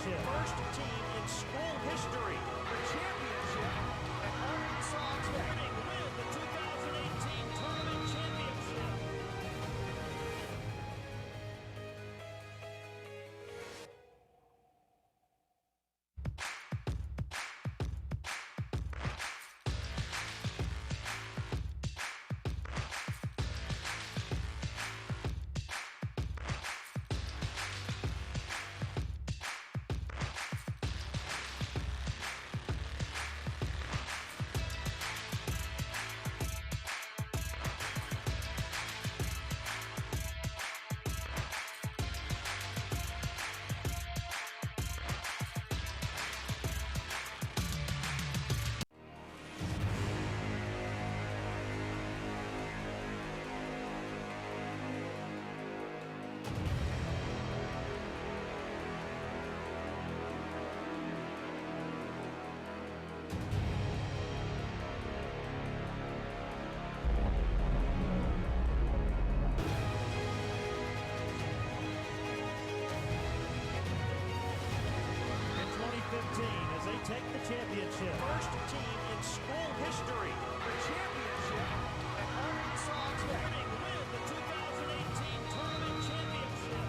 championship. First team in school history. The championship at Arkansas Tech. Win the 2018 tournament championship. As they take the championship. First team in school history. The championship at Arkansas Tech. Win the 2018 tournament championship.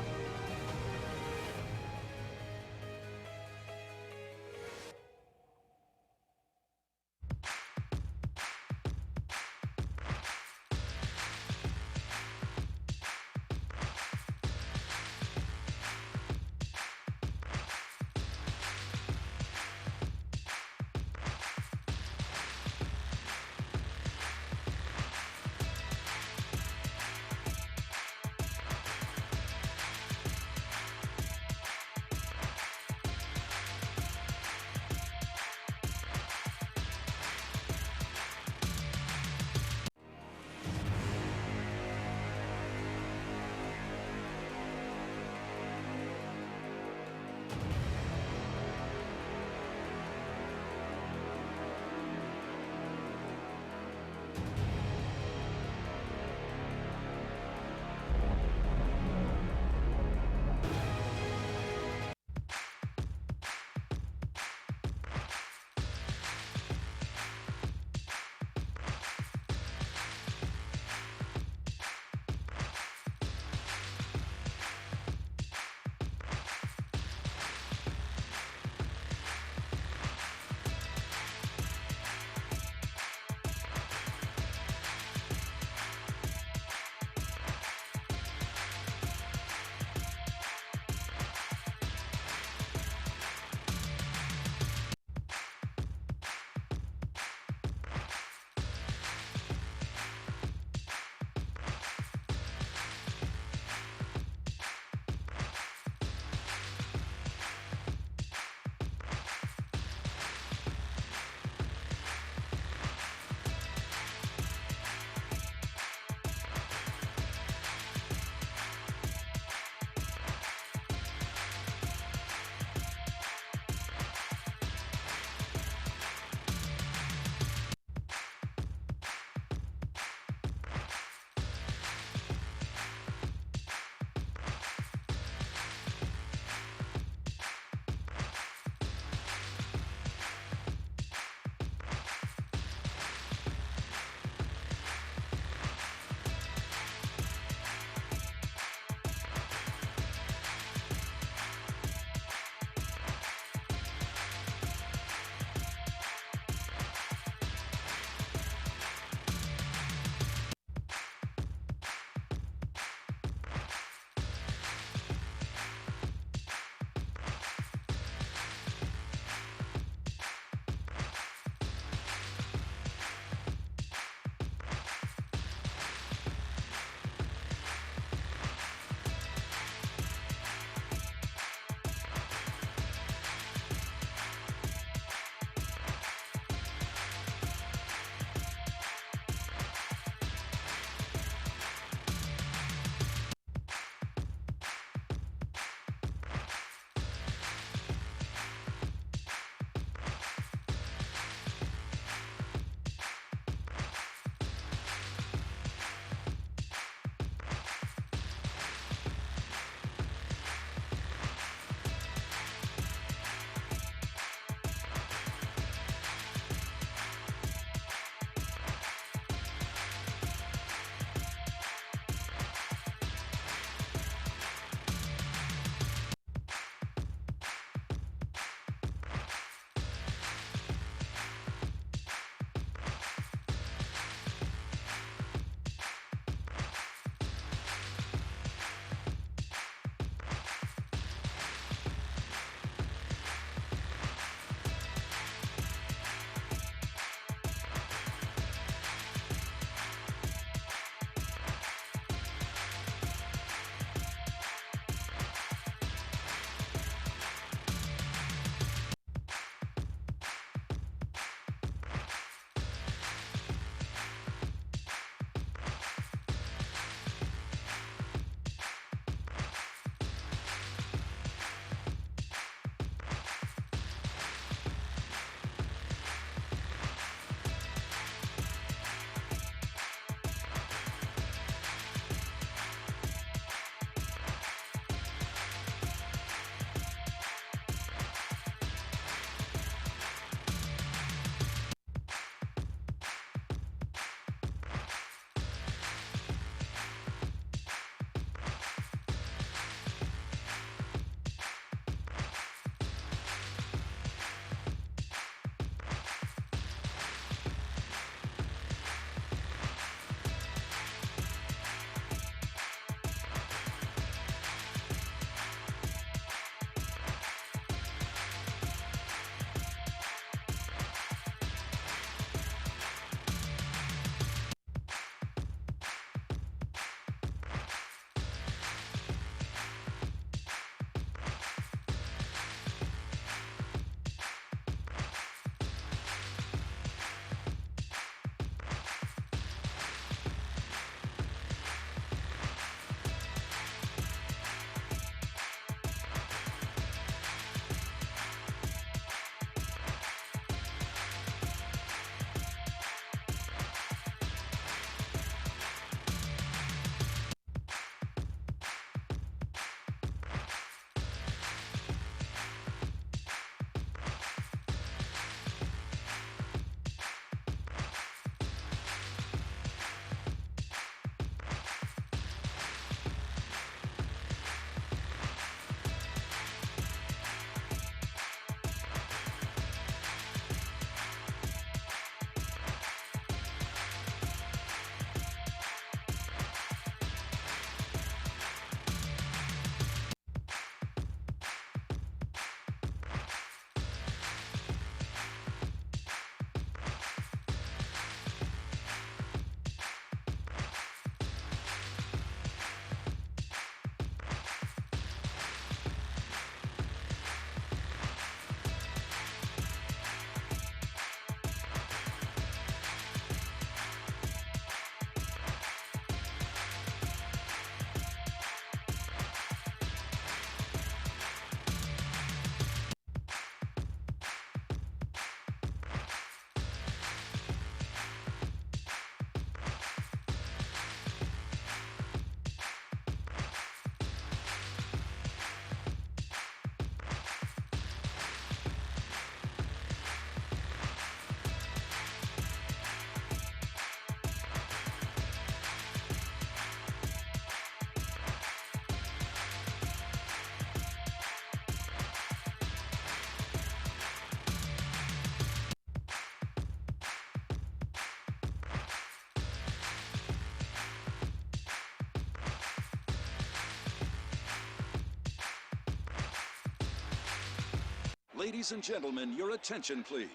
Ladies and gentlemen, your attention, please.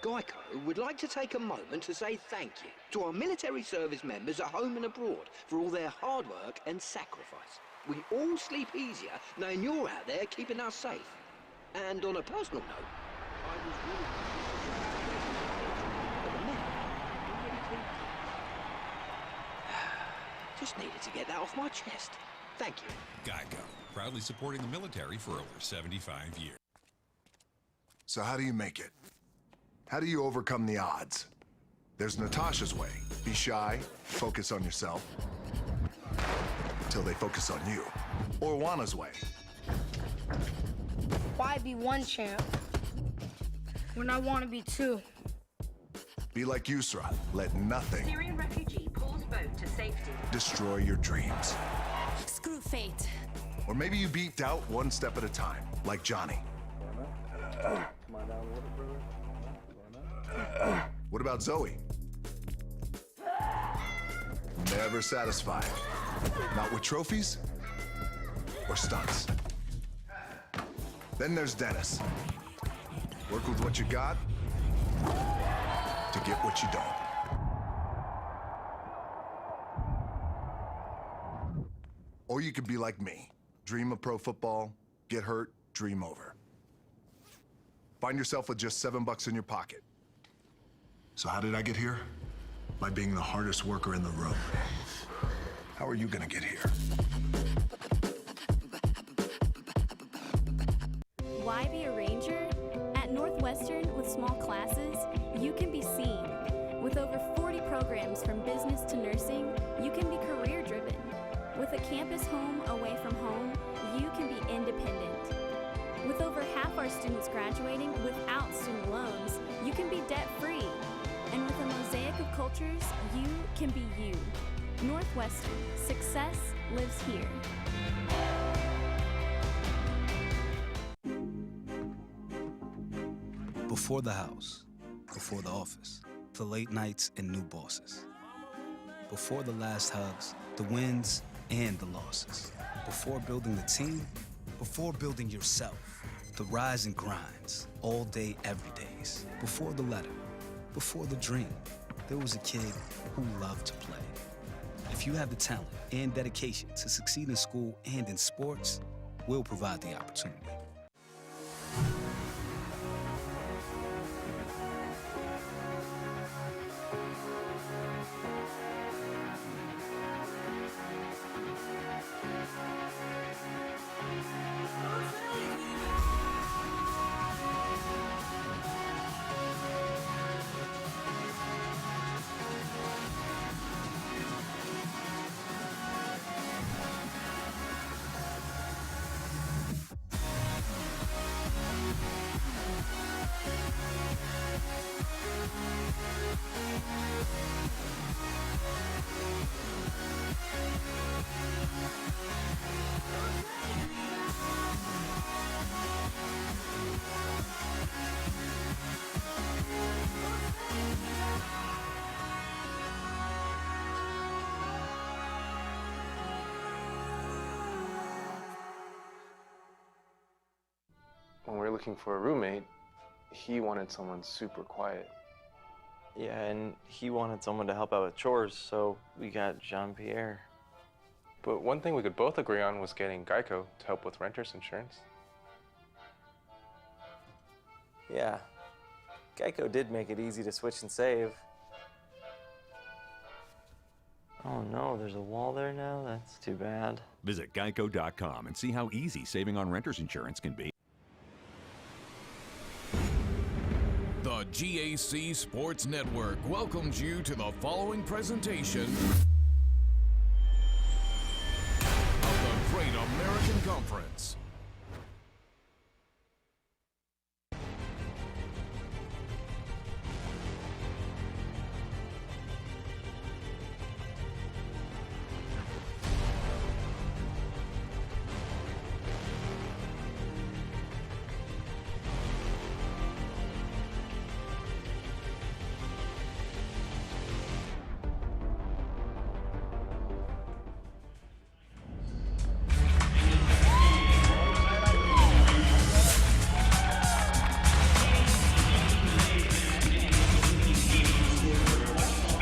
Geico would like to take a moment to say thank you to our military service members at home and abroad for all their hard work and sacrifice. We all sleep easier knowing you're out there keeping us safe. And on a personal note, I was really... At the minute, I'm really thinking. Just needed to get that off my chest. Thank you. Geico, proudly supporting the military for over 75 years. So how do you make it? How do you overcome the odds? There's Natasha's way. Be shy, focus on yourself, till they focus on you. Or Juana's way. Why be one champ when I want to be two? Be like Yusra. Let nothing Syrian refugee pulls boat to safety. destroy your dreams. Screw fate. Or maybe you beat doubt one step at a time, like Johnny. What about Zoe? Never satisfied. Not with trophies or stunts. Then there's Dennis. Work with what you got to get what you don't. Or you could be like me. Dream of pro football, get hurt, dream over. Find yourself with just $7 in your pocket. So how did I get here? By being the hardest worker in the room. How are you gonna get here? Why be a ranger? At Northwestern, with small classes, you can be seen. With over 40 programs from business to nursing, you can be career-driven. With a campus home away from home, you can be independent. With over half our students graduating without student loans, you can be debt-free. And with a mosaic of cultures, you can be you. Northwestern, success lives here. Before the house, before the office, the late nights and new bosses. Before the last hugs, the wins and the losses. Before building the team, before building yourself. The rise and grinds, all day, every days. Before the letter, before the dream, there was a kid who loved to play. If you have the talent and dedication to succeed in school and in sports, we'll provide the opportunity. When we were looking for a roommate, he wanted someone super quiet. Yeah, and he wanted someone to help out with chores, so we got Jean-Pierre. But one thing we could both agree on was getting Geico to help with renter's insurance. Yeah, Geico did make it easy to switch and save. Oh no, there's a wall there now? That's too bad. Visit geico.com and see how easy saving on renter's insurance can be. The GAC Sports Network welcomes you to the following presentation of the Great American Conference.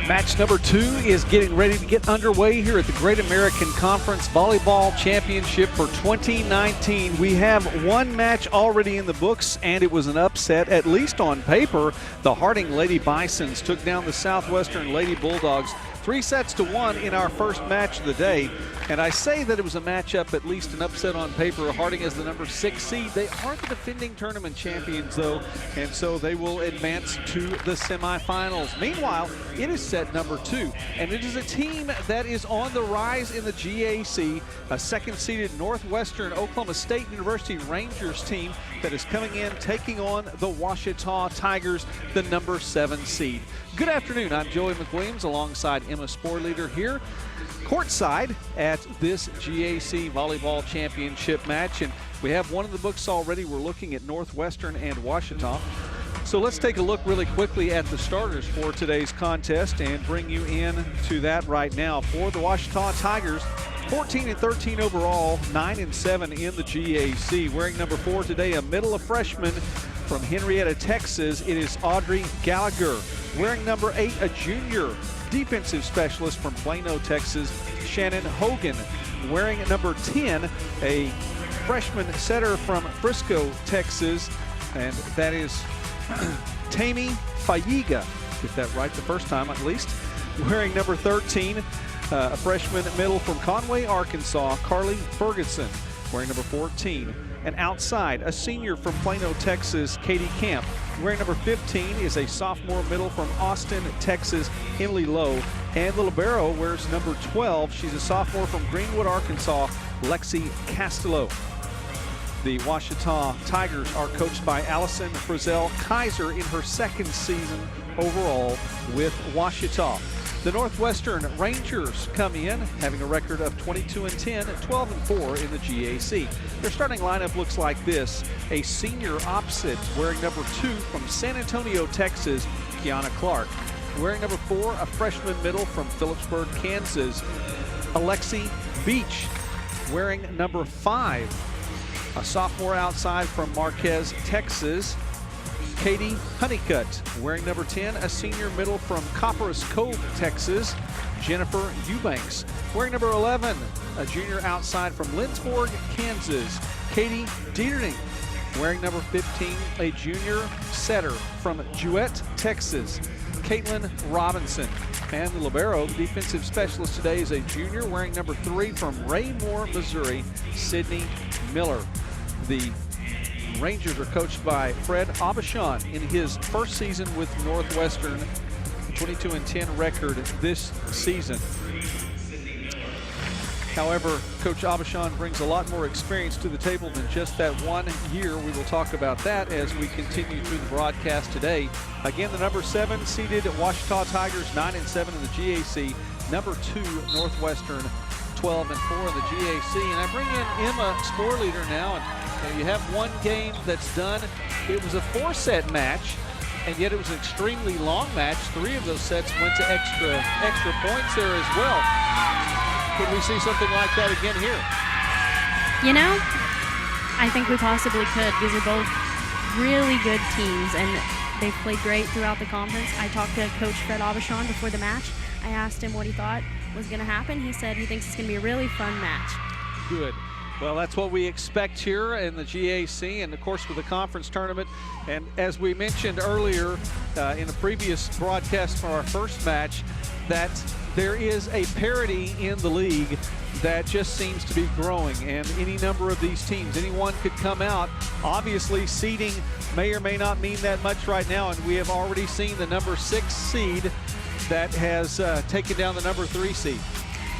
Match number 2 is getting ready to get underway here at the Great American Conference Volleyball Championship for 2019. We have one match already in the books, and it was an upset, at least on paper. The Harding Lady Bisons took down the Southwestern Lady Bulldogs 3-1 in our first match of the day. And I say that it was a matchup, at least an upset on paper. Harding is the number 6 seed. They are the defending tournament champions, though, and so they will advance to the semifinals. Meanwhile, it is set number 2, and it is a team that is on the rise in the GAC, a second-seeded Northwestern Oklahoma State University Rangers team that is coming in, taking on the Ouachita Tigers, the number 7 seed. Good afternoon, I'm Joey McWilliams alongside Emma Sporleader here courtside at this GAC Volleyball Championship match, and we have one in the books already. We're looking at Northwestern and Ouachita. So let's take a look really quickly at the starters for today's contest and bring you in to that right now. For the Ouachita Tigers, 14-13 overall, 9-7 in the GAC. Wearing number 4 today, a middle freshman from Henrietta, Texas, it is Audrey Gallagher. Wearing number 8, a junior defensive specialist from Plano, Texas, Shannon Hogan. Wearing number 10, a freshman setter from Frisco, Texas, and that is Tammy Fayiga, get that right the first time at least. Wearing number 13, a freshman middle from Conway, Arkansas, Carly Ferguson. Wearing number 14, and outside, a senior from Plano, Texas, Katie Camp. Wearing number 15 is a sophomore middle from Austin, Texas, Emily Lowe. And the libero wears number 12. She's a sophomore from Greenwood, Arkansas, Lexi Castello. The Ouachita Tigers are coached by Allison Frizzell Kaiser in her second season overall with Ouachita. The Northwestern Rangers come in having a record of 22-10, 12-4 in the GAC. Their starting lineup looks like this. A senior opposite wearing number 2 from San Antonio, Texas, Kiana Clark. Wearing number 4, a freshman middle from Phillipsburg, Kansas, Alexi Beach. Wearing number 5, a sophomore outside from Marquez, Texas, Katie Honeycutt. Wearing number 10, a senior middle from Copperas Cove, Texas, Jennifer Eubanks. Wearing number 11, a junior outside from Lindsborg, Kansas, Katie Dieterding. Wearing number 15, a junior setter from Jewett, Texas, Caitlin Robinson. And the libero defensive specialist today is a junior wearing number 3 from Raymore, Missouri, Sydney Miller. The Rangers are coached by Fred Abishon in his first season with Northwestern, 22-10 record this season. However, Coach Abishon brings a lot more experience to the table than just that 1 year. We will talk about that as we continue through the broadcast today. Again, the number 7 seeded Ouachita Tigers, 9-7 in the GAC. Number 2, Northwestern, 12-4 in the GAC. And I bring in Emma Sporleader now. And you have one game that's done. It was a 4-set match, and yet it was an extremely long match. 3 of those sets went to extra points there as well. Could we see something like that again here? You know, I think we possibly could. These are both really good teams, and they've played great throughout the conference. I talked to Coach Fred Abishon before the match. I asked him what he thought was going to happen. He said he thinks it's going to be a really fun match. Good. Well, that's what we expect here in the GAC and, of course, with the conference tournament. And as we mentioned earlier in the previous broadcast for our first match, that there is a parity in the league that just seems to be growing. And any number of these teams, anyone could come out. Obviously, seeding may or may not mean that much right now. And we have already seen the number 6 seed that has taken down the number 3 seed.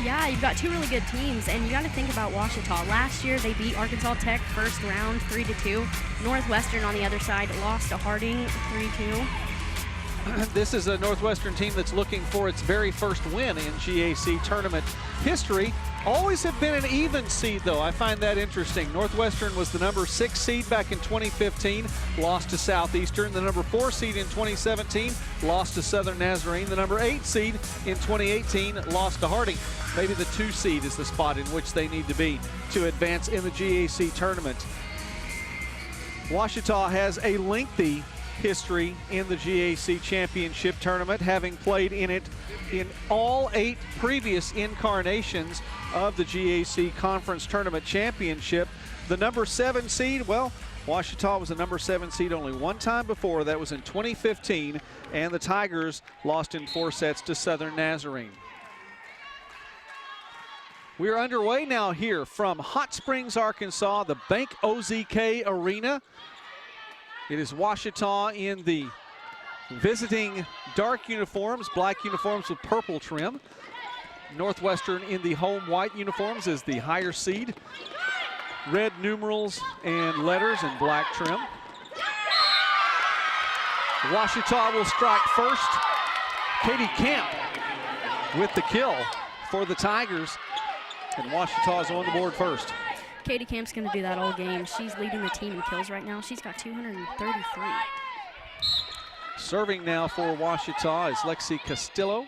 Yeah, you've got 2 really good teams, and you got to think about Ouachita. Last year, they beat Arkansas Tech first round 3-2. Northwestern, on the other side, lost to Harding 3-2. This is a Northwestern team that's looking for its very first win in GAC tournament history. Always have been an even seed, though. I find that interesting. Northwestern was the number 6 seed back in 2015, lost to Southeastern. The number 4 seed in 2017, lost to Southern Nazarene. The number 8 seed in 2018, lost to Harding. Maybe the 2 seed is the spot in which they need to be to advance in the GAC tournament. Ouachita has a lengthy history in the GAC Championship Tournament, having played in it in all 8 previous incarnations of the GAC Conference Tournament Championship. The number 7 seed, well, Ouachita was the number 7 seed only one time before. That was in 2015, and the Tigers lost in 4 sets to Southern Nazarene. We are underway now here from Hot Springs, Arkansas, the Bank OZK Arena. It is Ouachita in the visiting dark uniforms, black uniforms with purple trim. Northwestern in the home white uniforms is the higher seed. Red numerals and letters and black trim. Ouachita will strike first. Katie Camp with the kill for the Tigers. And Ouachita is on the board first. Katie Camp's going to do that all game. She's leading the team in kills right now. She's got 233. Serving now for Ouachita is Lexi Castillo.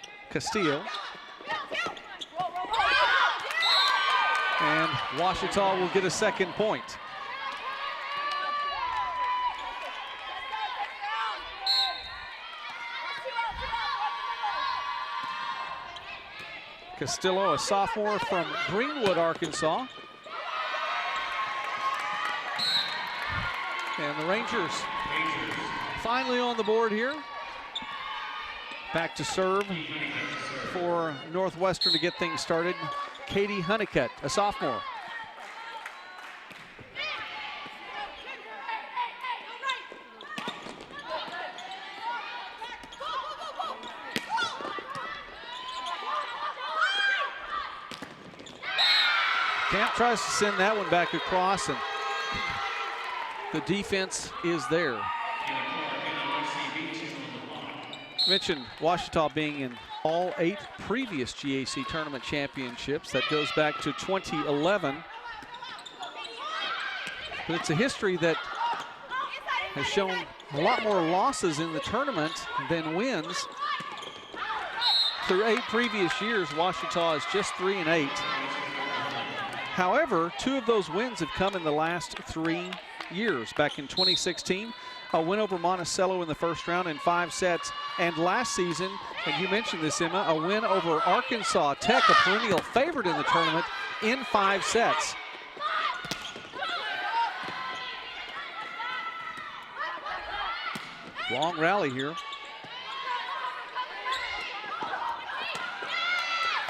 And Ouachita will get a second point. Castillo, a sophomore from Greenwood, Arkansas. And the Rangers finally on the board here. Back to serve for Northwestern to get things started. Katie Honeycutt, a sophomore. Camp tries to send that one back across, and the defense is there. Mentioned Ouachita being in all 8 previous GAC tournament championships. That goes back to 2011. But it's a history that has shown a lot more losses in the tournament than wins. Through 8 previous years, Ouachita is just 3-8. However, 2 of those wins have come in the last 3 years. Back in 2016, a win over Monticello in the first round in 5 sets. And last season, and you mentioned this, Emma, a win over Arkansas Tech, a perennial favorite in the tournament, in 5 sets. Long rally here.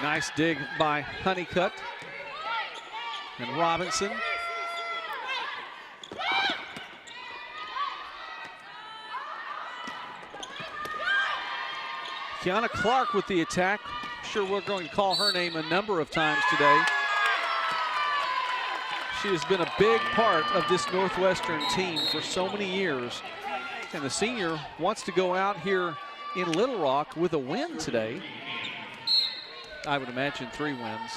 Nice dig by Honeycutt and Robinson. Kiana Clark with the attack. Sure, we're going to call her name a number of times today. She has been a big part of this Northwestern team for so many years. And the senior wants to go out here in Little Rock with a win today. I would imagine 3 wins.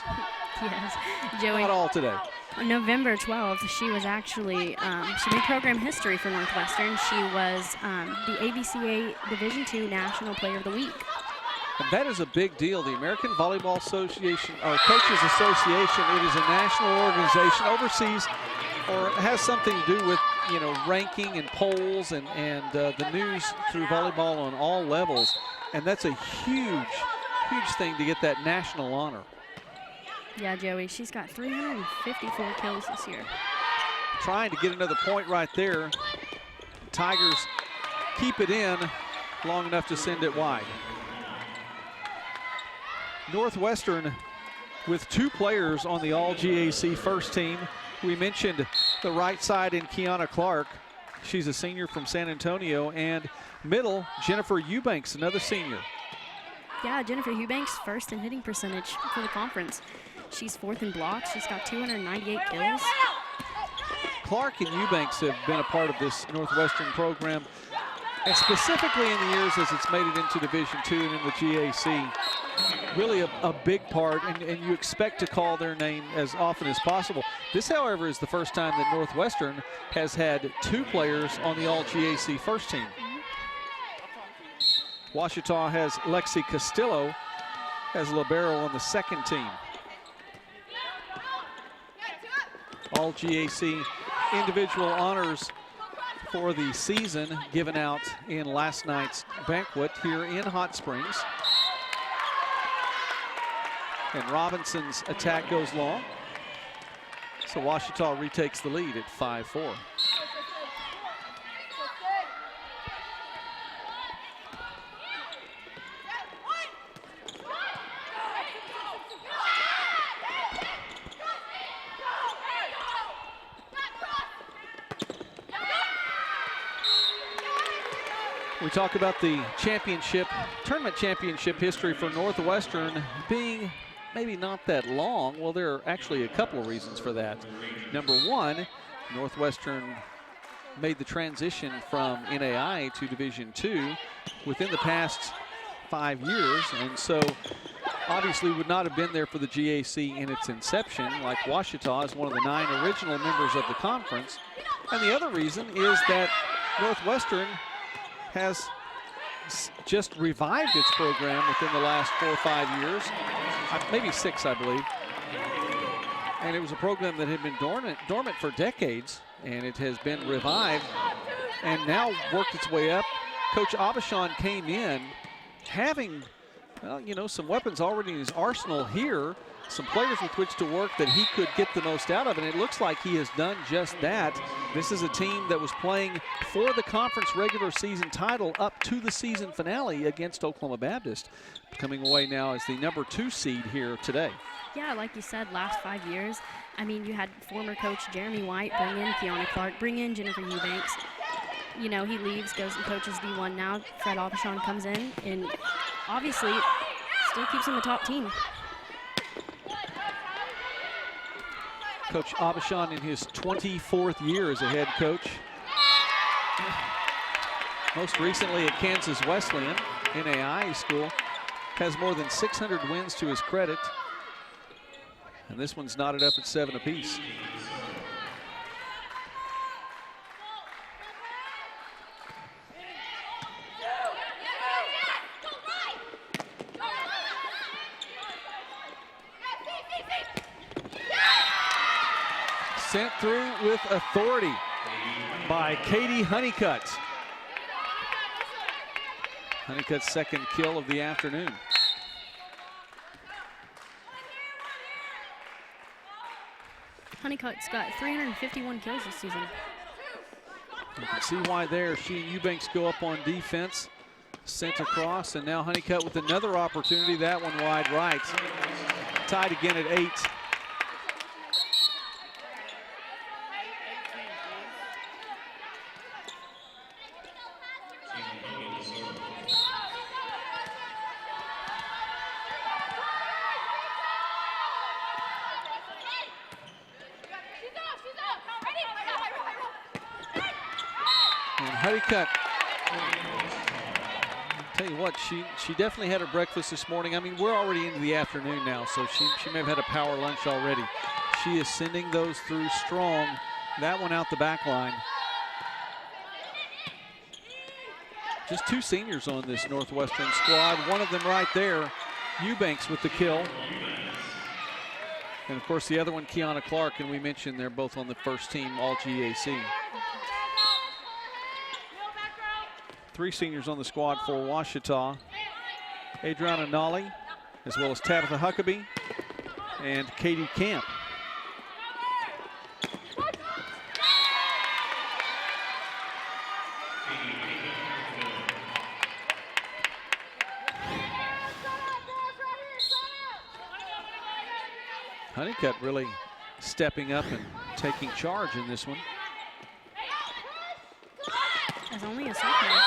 Yes, Joey. Not all today. On November 12th, she was actually, she made program history for Northwestern. She was the ABCA Division II National Player of the Week. And that is a big deal. The American Volleyball Association, or Coaches Association, it is a national organization, oversees or has something to do with, you know, ranking and polls and the news through volleyball on all levels. And that's a huge, huge thing to get that national honor. Yeah, Joey, she's got 354 kills this year. Trying to get another point right there. Tigers keep it in long enough to send it wide. Northwestern with 2 players on the All-GAC first team. We mentioned the right side in Kiana Clark. She's a senior from San Antonio. And middle, Jennifer Eubanks, another senior. Yeah, Jennifer Eubanks, first in hitting percentage for the conference. She's 4th in blocks. She's got 298 kills. Clark and Eubanks have been a part of this Northwestern program, and specifically in the years as it's made it into Division II and in the GAC. Really a big part, and you expect to call their name as often as possible. This, however, is the first time that Northwestern has had 2 players on the All-GAC first team. Ouachita has Lexi Castillo as libero on the second team. All GAC individual honors for the season given out in last night's banquet here in Hot Springs. And Robinson's attack goes long. So Ouachita retakes the lead at 5-4. We talk about the tournament championship history for Northwestern being maybe not that long. Well, there are actually a couple of reasons for that. Number one, Northwestern made the transition from NAI to Division II within the past 5 years, and so obviously would not have been there for the GAC in its inception, like Ouachita is one of the 9 original members of the conference. And the other reason is that Northwestern has just revived its program within the last 4 or 5 years, maybe 6, I believe. And it was a program that had been dormant for decades, and it has been revived and now worked its way up. Coach Aubuchon came in having, well, you know, some weapons already in his arsenal here, some players with which to work that he could get the most out of, and it looks like he has done just that. This is a team that was playing for the conference regular season title up to the season finale against Oklahoma Baptist, coming away now as the number 2 seed here today. Yeah, like you said, last 5 years, I mean, you had former coach Jeremy White bring in Kiana Clark, bring in Jennifer Eubanks. You know, he leaves, goes and coaches D1 now. Fred Aubuchon comes in, and obviously still keeps him the top team. Coach Aubuchon in his 24th year as a head coach. Most recently at Kansas Wesleyan, NAI school. Has more than 600 wins to his credit. And this one's knotted up at 7 apiece. Sent through with authority by Katie Honeycutt. Honeycutt's second kill of the afternoon. Honeycutt's got 351 kills this season. You can see why there. She and Eubanks go up on defense. Sent across, and now Honeycutt with another opportunity. That one wide right. Tied again at 8. Honeycutt, tell you what, she definitely had her breakfast this morning. I mean, we're already into the afternoon now, so she may have had a power lunch already. She is sending those through strong. That one out the back line. Just 2 seniors on this Northwestern squad. One of them right there, Eubanks with the kill. And of course the other one, Kiana Clark, and we mentioned they're both on the first team all GAC. 3 seniors on the squad for Ouachita. Adriana Nolly, as well as Tabitha Huckabee and Katie Camp. Honeycutt really stepping up and taking charge in this one. As only a sophomore.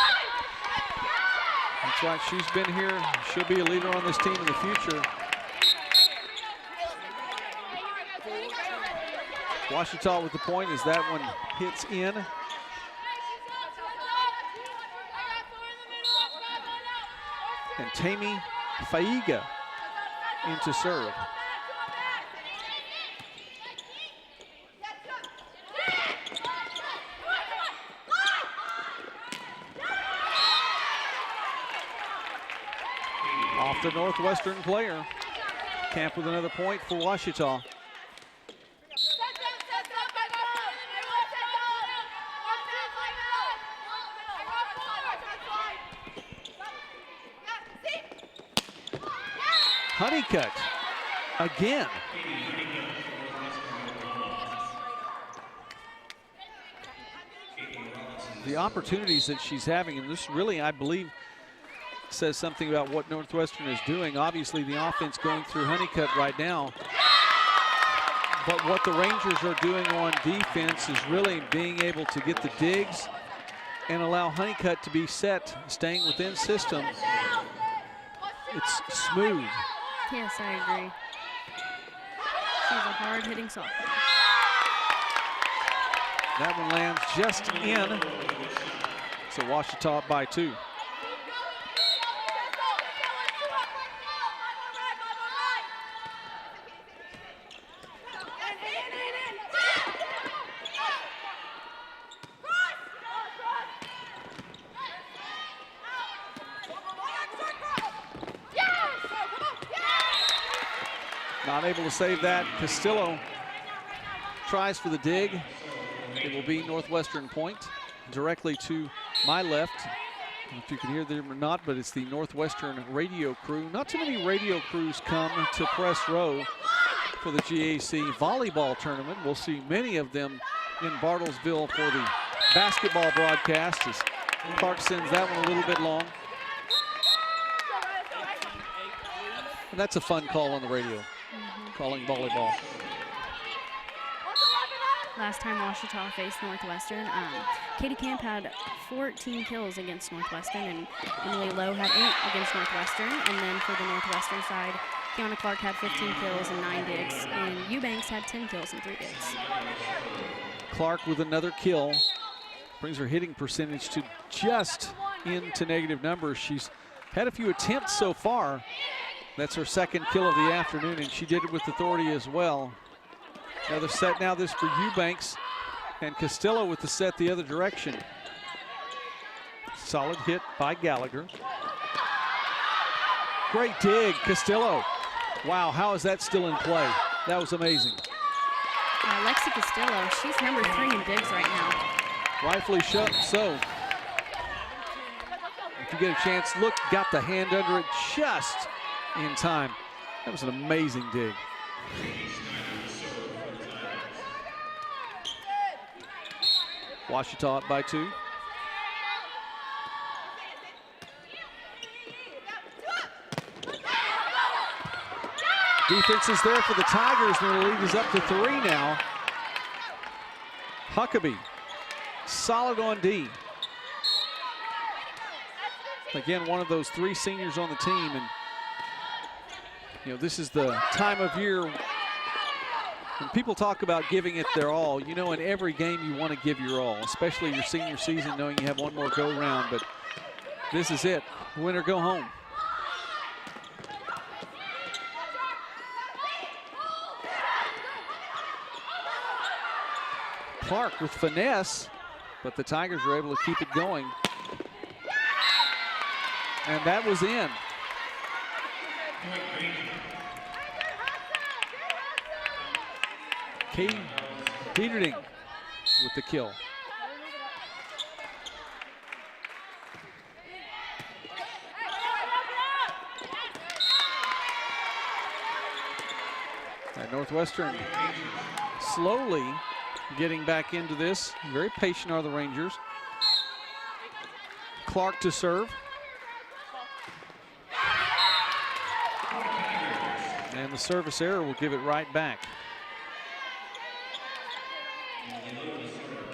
That's right, she's been here. She'll be a leader on this team in the future. Ouachita with the point as that one hits in. And Tammy Faiga into serve. Off the Northwestern player. Camp with another point for Ouachita. Honeycutt again. The opportunities that she's having, and this really, I believe, says something about what Northwestern is doing. Obviously, the offense going through Honeycutt right now. But what the Rangers are doing on defense is really being able to get the digs and allow Honeycutt to be set, staying within system. It's smooth. Yes, I agree. She's a hard-hitting sophomore. That one lands just in. So Ouachita up by 2. Not able to save that. Castillo tries for the dig. It will be Northwestern point directly to my left. I don't know if you can hear them or not, but it's the Northwestern radio crew. Not too many radio crews come to press row for the GAC volleyball tournament. We'll see many of them in Bartlesville for the basketball broadcast as Clark sends that one a little bit long. And that's a fun call on the radio, calling volleyball. Last time Ouachita faced Northwestern, Katie Camp had 14 kills against Northwestern, and Emily Lowe had 8 against Northwestern. And then for the Northwestern side, Kiana Clark had 15 kills and 9 digs, and Eubanks had 10 kills and 3 digs. Clark with another kill brings her hitting percentage to just into negative numbers. She's had a few attempts so far. That's her second kill of the afternoon, and she did it with authority as well. Another set now, this for Eubanks, and Castillo with the set the other direction. Solid hit by Gallagher. Great dig, Castillo. Wow, how is that still in play? That was amazing. Lexi Castillo, she's number 3 in digs right now. Rightfully so. If you get a chance, look, got the hand under it just in time. That was an amazing dig. Ouachita up by 2. Defense is there for the Tigers, and the lead is up to 3 now. Huckabee, solid on D. Again, one of those 3 seniors on the team, and you know, this is the time of year when people talk about giving it their all. You know, in every game you want to give your all, especially your senior season, knowing you have one more go round, but this is it. Win or go home. Clark with finesse, but the Tigers were able to keep it going. And that was in. Katie Peterding with the kill. And Northwestern slowly getting back into this. Very patient are the Rangers. Clark to serve. And the service error will give it right back.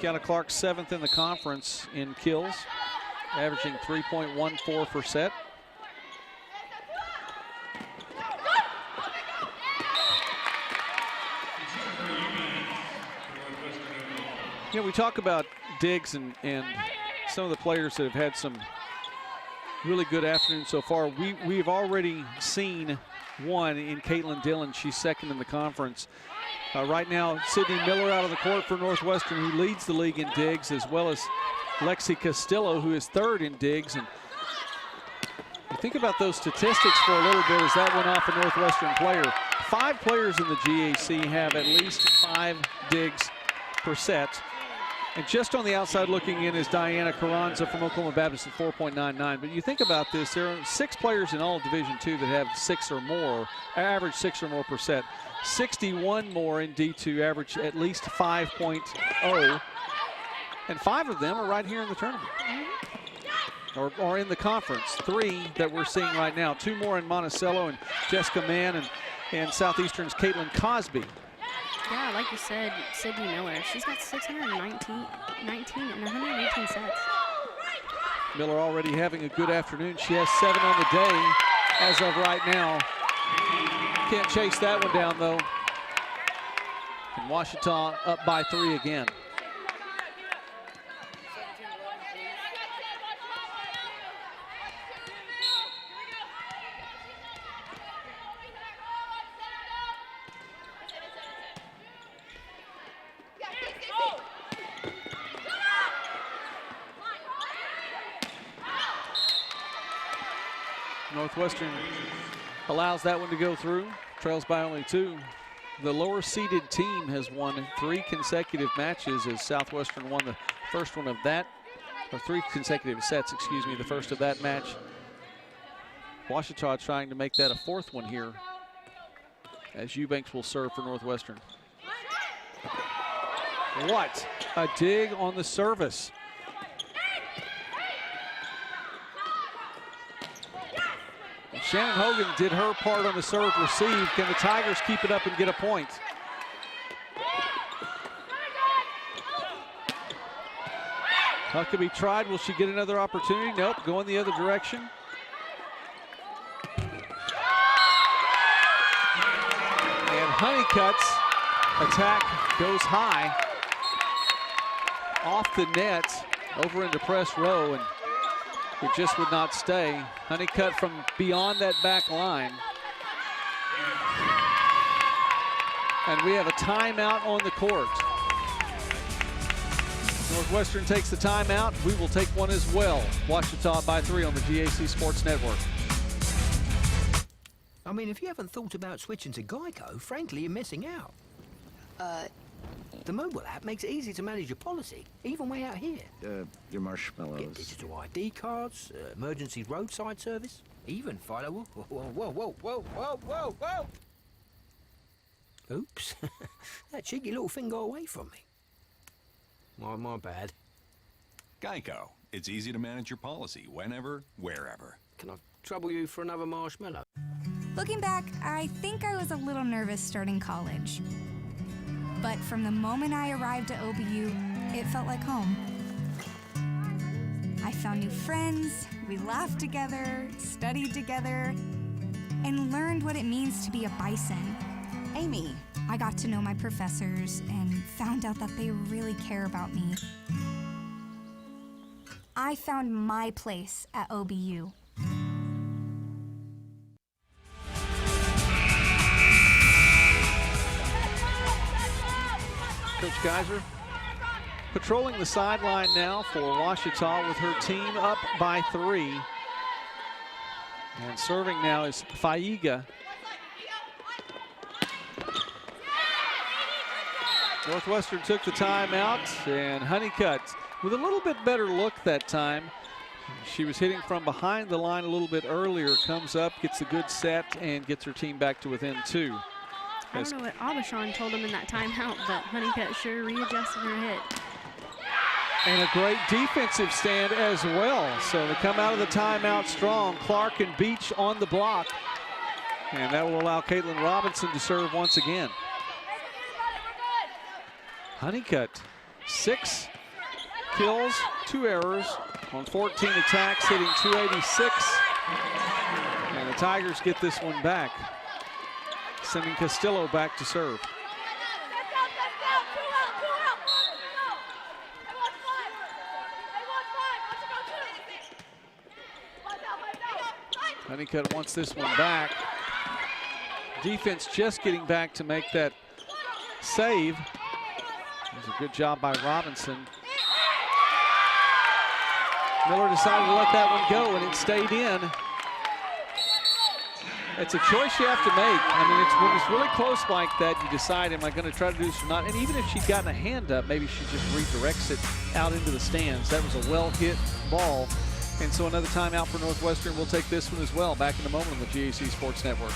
Kiana Clark 7th in the conference in kills, averaging 3.14 per set. You know, we talk about digs and some of the players that have had some really good afternoons so far. We've already seen one in Caitlin Dillon. She's 2nd in the conference. Right now, Sydney Miller out of the court for Northwestern, who leads the league in digs, as well as Lexi Castillo, who is 3rd in digs. And you think about those statistics for a little bit as that went off a Northwestern player. 5 players in the GAC have at least 5 digs per set. And just on the outside looking in is Diana Carranza from Oklahoma Baptist at 4.99. But you think about this, there are 6 players in all of Division II that have 6 or more, average 6 or more per set. 61 more in D2 average at least 5.0. And 5 of them are right here in the tournament. Or in the conference. 3 that we're seeing right now. 2 more in Monticello and Jessica Mann and Southeastern's Caitlin Cosby. Yeah, like you said, Sydney Miller. She's got 619 and 118 sets. Miller already having a good afternoon. She has 7 on the day as of right now. Can't chase that one down, though. And Ouachita up by 3 again. Northwestern allows that one to go through, trails by only 2. The lower seeded team has won 3 consecutive matches as Southwestern won the first one of that, or 3 consecutive sets, excuse me, the first of that match. Ouachita trying to make that a 4th one here as Eubanks will serve for Northwestern. What a dig on the service. Shannon Hogan did her part on the serve receive. Can the Tigers keep it up and get a point? Huckabee tried. Will she get another opportunity? Nope, going the other direction. And Honeycutt's attack goes high. Off the net, over into press row, and it just would not stay. Honeycutt from beyond that back line. And we have a timeout on the court. Northwestern takes the timeout. We will take one as well. Ouachita by 3 on the GAC Sports Network. I mean, if you haven't thought about switching to Geico, frankly, you're missing out. The mobile app makes it easy to manage your policy, even way out here. Your marshmallows. Get digital ID cards, emergency roadside service, even follow. Whoa. Oops. That cheeky little thing got away from me. My bad. Geico. It's easy to manage your policy whenever, wherever. Can I trouble you for another marshmallow? Looking back, I think I was a little nervous starting college. But from the moment I arrived at OBU, it felt like home. I found new friends, we laughed together, studied together, and learned what it means to be a bison. Amy. I got to know my professors and found out that they really care about me. I found my place at OBU. Coach Geiser patrolling the sideline now for Ouachita with her team up by 3. And serving now is Faiga. Northwestern took the timeout, and Honeycutt with a little bit better look that time. She was hitting from behind the line a little bit earlier, comes up, gets a good set, and gets her team back to within 2. I don't know what Aubuchon told him in that timeout, but Honeycutt sure readjusted her hit. And a great defensive stand as well. So they come out of the timeout strong. Clark and Beach on the block. And that will allow Caitlin Robinson to serve once again. Honeycutt, 6 kills, 2 errors on 14 attacks, hitting .286. And the Tigers get this one back, sending Castillo back to serve. Honeycutt wants this one back. Defense just getting back to make that save. It was a good job by Robinson. Miller decided to let that one go, and it stayed in. It's a choice you have to make. I mean, it's when it's really close like that, you decide, am I going to try to do this or not? And even if she'd gotten a hand up, maybe she just redirects it out into the stands. That was a well-hit ball. And so another timeout for Northwestern. We'll take this one as well. Back in a moment on the GAC Sports Network.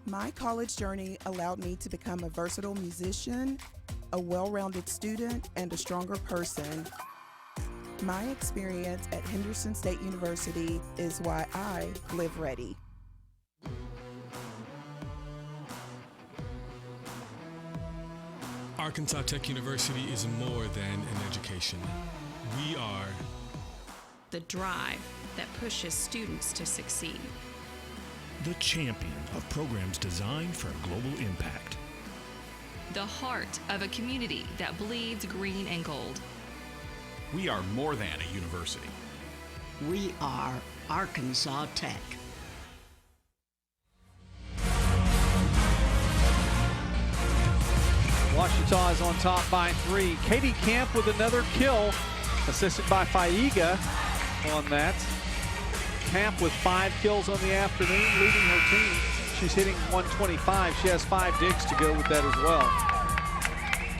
My college journey allowed me to become a versatile musician, a well-rounded student, and a stronger person. My experience at Henderson State University is why I live ready. Arkansas Tech University is more than an education. We are the drive that pushes students to succeed. The champion of programs designed for global impact. The heart of a community that bleeds green and gold. We are more than a university. We are Arkansas Tech. Ouachita is on top by 3. Katie Camp with another kill, assisted by Faiga on that. Camp with 5 kills on the afternoon, leading her team. She's hitting 125. She has 5 digs to go with that as well.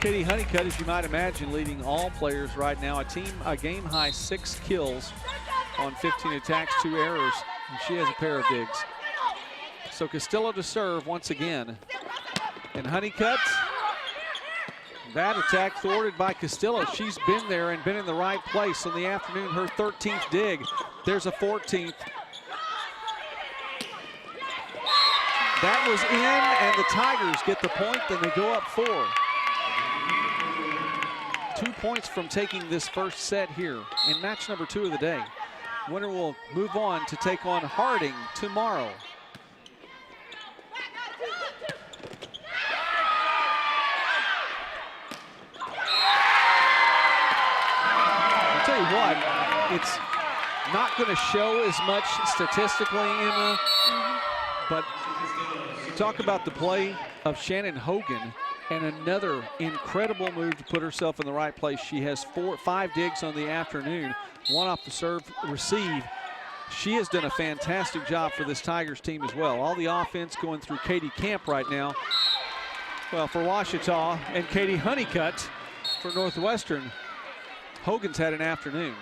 Katie Honeycutt, as you might imagine, leading all players right now. A game high 6 kills on 15 attacks, 2 errors, and she has a pair of digs. So Castillo to serve once again. And Honeycutt, that attack thwarted by Castillo. She's been there and been in the right place on the afternoon. Her 13th dig. There's a 14th. That was in, and the Tigers get the point, then they go up 4. 2 points from taking this first set here in match number 2 of the day. Winner will move on to take on Harding tomorrow. I'll tell you what, it's not going to show as much statistically, Emma, but you talk about the play of Shannon Hogan and another incredible move to put herself in the right place. She has 5 digs on the afternoon, 1 off the serve receive. She has done a fantastic job for this Tigers team as well. All the offense going through Katie Camp right now. Well, for Ouachita and Katie Honeycutt for Northwestern, Hogan's had an afternoon.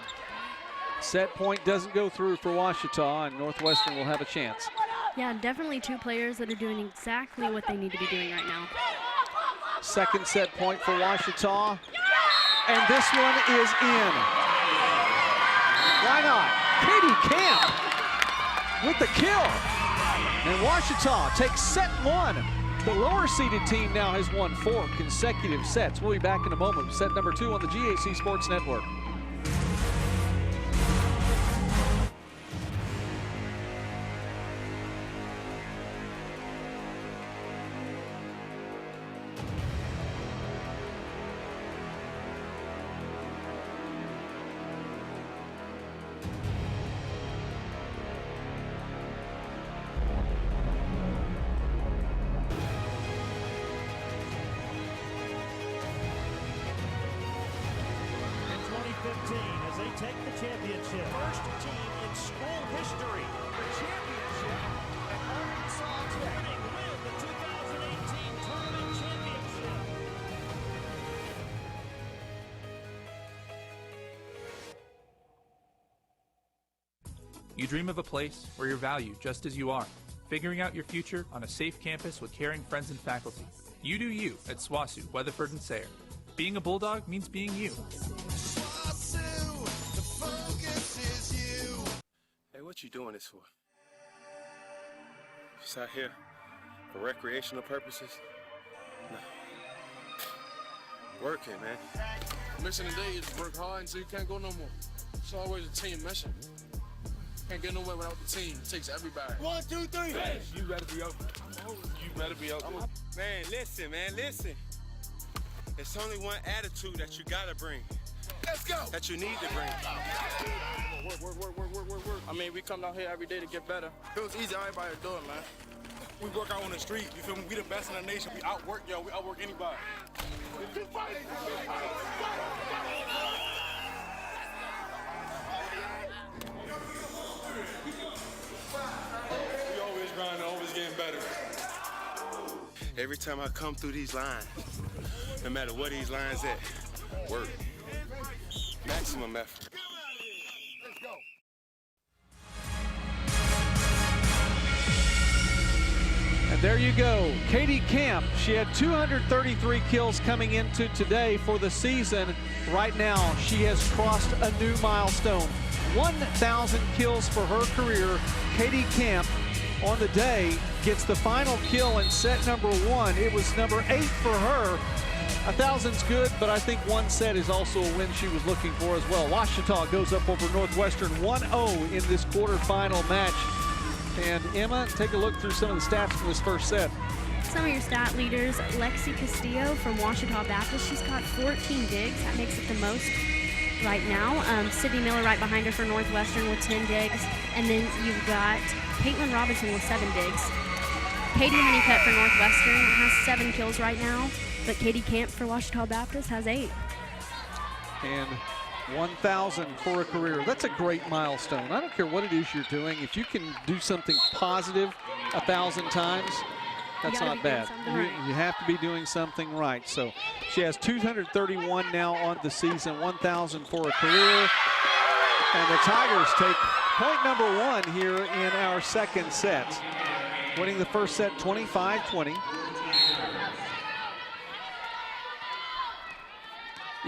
Set point doesn't go through for Ouachita, and Northwestern will have a chance. Yeah, definitely 2 players that are doing exactly what they need to be doing right now. Second set point for Ouachita, and this one is in. Why not? Katie Camp with the kill. And Ouachita takes set 1. The lower seeded team now has won 4 consecutive sets. We'll be back in a moment with set number 2 on the GAC Sports Network. As they take the championship. First team in school history, the championship, and Arkansas Tech win the 2018 tournament championship. You dream of a place where you're valued just as you are, figuring out your future on a safe campus with caring friends and faculty. You do you at SWASU, Weatherford, and Sayre. Being a Bulldog means being you. Hey, what you doing this for? Just out here for recreational purposes? No. Working, man. Mission today is work hard until you can't go no more. It's always a team mission. Can't get nowhere without the team. It takes everybody. 1, 2, 3. Hey, you better be open. You better be open. Man, listen, It's only one attitude that you gotta bring. Let's go. That you need to bring. Work. I mean, we come out here every day to get better. If it was easy, everybody would do it, man. We work out on the street, you feel me? We the best in the nation. We outwork y'all, we outwork anybody. Every time I come through these lines, no matter where these lines at, work. Maximum effort. Let's go. And there you go, Katie Camp. She had 233 kills coming into today for the season. Right now, she has crossed a new milestone. 1,000 kills for her career. Katie Camp on the day gets the final kill in set number 1. It was number 8 for her. 1,000's good, but I think one set is also a win she was looking for as well. Ouachita goes up over Northwestern 1-0 in this quarterfinal match. And Emma, take a look through some of the stats from this first set. Some of your stat leaders, Lexi Castillo from Ouachita Baptist, she's got 14 digs. That makes it the most right now. Sydney Miller right behind her for Northwestern with 10 digs. And then you've got Caitlin Robinson with 7 digs. Katie Honeycutt for Northwestern has 7 kills right now, but Katie Camp for Ouachita Baptist has 8. And 1,000 for a career. That's a great milestone. I don't care what it is you're doing. If you can do something positive 1,000 times, that's not bad. You have to be doing something right. So she has 231 now on the season, 1,000 for a career. And the Tigers take point number 1 here in our second set, winning the first set 25-20.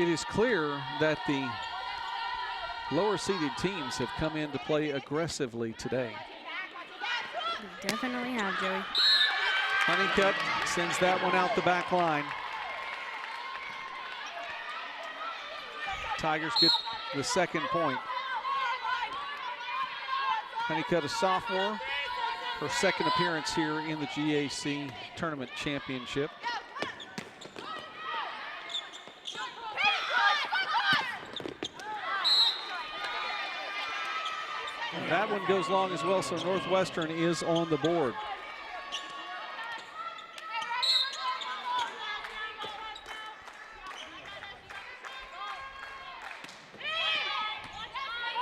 It is clear that the lower seeded teams have come in to play aggressively today. Definitely have, Joey. Honeycutt sends that one out the back line. Tigers get the second point. Honeycutt, a sophomore, her second appearance here in the GAC Tournament Championship. That one goes long as well, so Northwestern is on the board.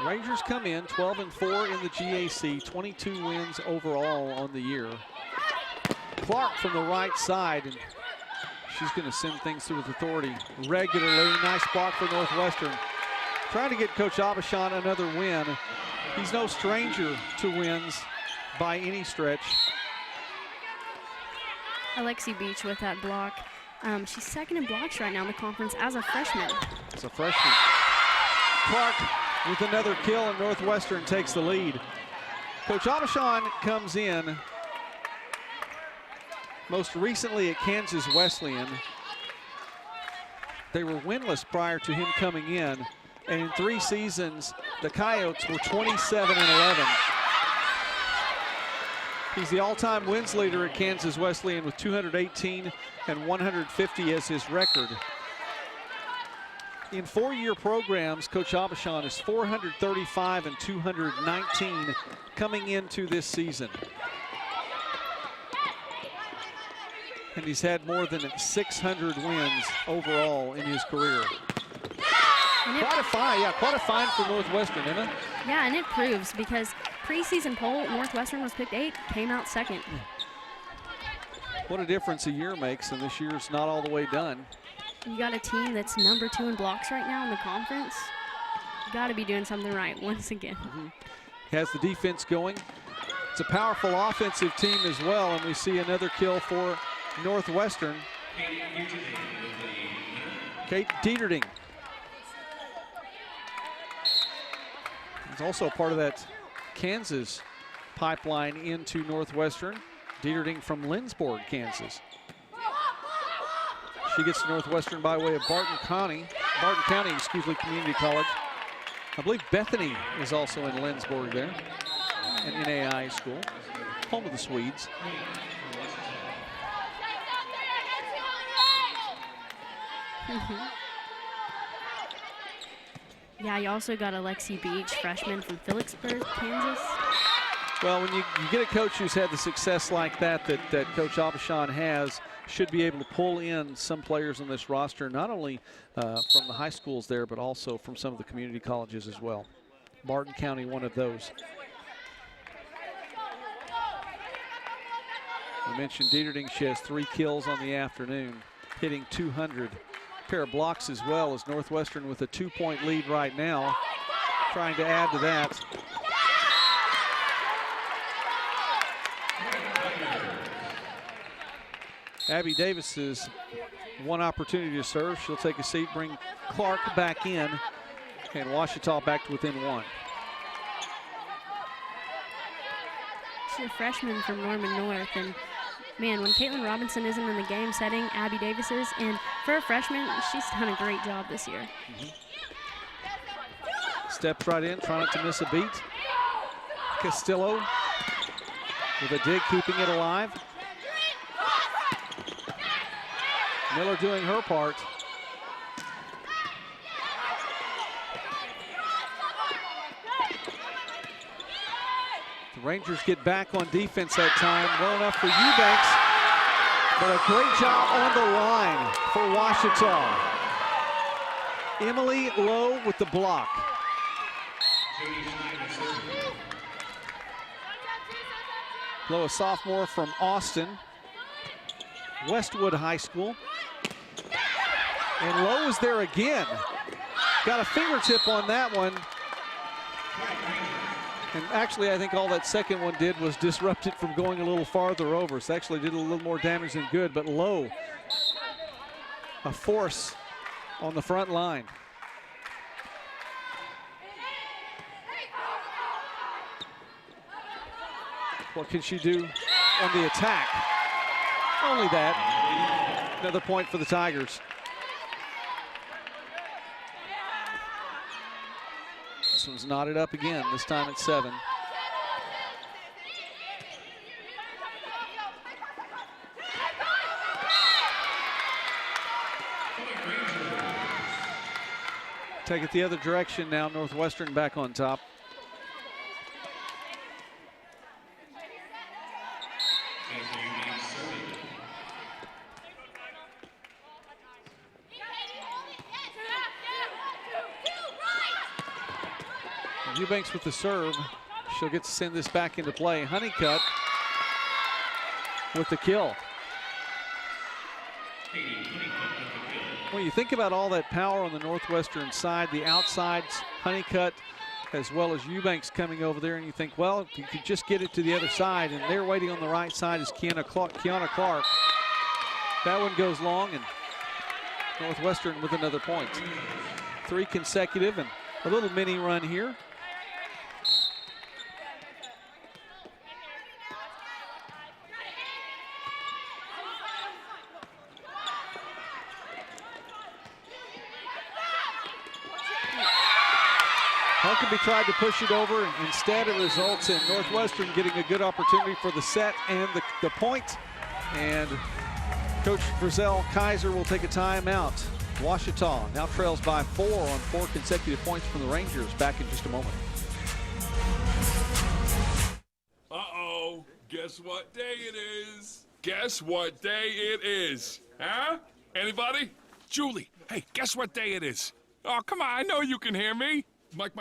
Rangers come in 12-4 in the GAC, 22 wins overall on the year. Clark from the right side, and she's going to send things through with authority regularly. Nice block for Northwestern. Trying to get Coach Aubuchon another win. He's no stranger to wins by any stretch. Alexi Beach with that block. She's second in blocks right now in the conference as a freshman. As a freshman. Clark with another kill, and Northwestern takes the lead. Coach Aubuchon comes in most recently at Kansas Wesleyan. They were winless prior to him coming in. And in 3 seasons, the Coyotes were 27-11. He's the all-time wins leader at Kansas Wesleyan with 218 and 150 as his record. In 4-year programs, Coach Aubuchon is 435 and 219 coming into this season. And he's had more than 600 wins overall in his career. Quite a find for Northwestern, isn't it? Yeah, and it proves because preseason poll, Northwestern was picked 8, came out second. What a difference a year makes, and this year's not all the way done. You got a team that's number 2 in blocks right now in the conference. You got to be doing something right once again. Has the defense going. It's a powerful offensive team as well, and we see another kill for Northwestern. Kate Dieterding. He's also part of that Kansas pipeline into Northwestern. Dieterding from Lindsborg, Kansas. She gets to Northwestern by way of Barton County, Community College. I believe Bethany is also in Lindsborg there, an NAI school, home of the Swedes. Yeah, you also got Alexi Beach, freshman from Phillipsburg, Kansas. Well, when you get a coach who's had the success like that Coach Aubuchon has, should be able to pull in some players on this roster, not only from the high schools there, but also from some of the community colleges as well. Barton County, one of those. I mentioned Dieterding, she has 3 kills on the afternoon, hitting 200. Pair of blocks as well as Northwestern with a 2-point lead right now, trying to add to that. Abby Davis is one opportunity to serve. She'll take a seat, bring Clark back in, and Ouachita back to within 1. She's a freshman from Norman North, and man, when Caitlin Robinson isn't in the game setting, Abby Davis is, and for a freshman, she's done a great job this year. Steps right in, trying not to miss a beat. Castillo with a dig, keeping it alive. Miller doing her part. The Rangers get back on defense that time. Well enough for Eubanks, but a great job on the line for Ouachita. Emily Lowe with the block. Lowe, a sophomore from Austin, Westwood High School. And Lowe is there again. Got a fingertip on that one. And actually, I think all that second one did was disrupt it from going a little farther over. So actually did a little more damage than good, but Lowe, a force on the front line. What can she do on the attack? Only that. Another point for the Tigers. This one's knotted up again, this time at 7. Take it the other direction now, Northwestern back on top. Eubanks with the serve. She'll get to send this back into play. Honeycutt with the kill. When you think about all that power on the Northwestern side, the outsides, Honeycutt, as well as Eubanks coming over there, and you think, well, if you could just get it to the other side, and they're waiting on the right side is Kiana Clark. That one goes long, and Northwestern with another point. 3 consecutive, and a little mini run here. Huckabee tried to push it over. Instead, it results in Northwestern getting a good opportunity for the set and the point. And Coach Frizzell Kaiser will take a timeout. Ouachita now trails by 4 on 4 consecutive points from the Rangers. Back in just a moment. Uh-oh. Guess what day it is? Guess what day it is? Huh? Anybody? Julie, hey, guess what day it is? Oh, come on, I know you can hear me. Mike.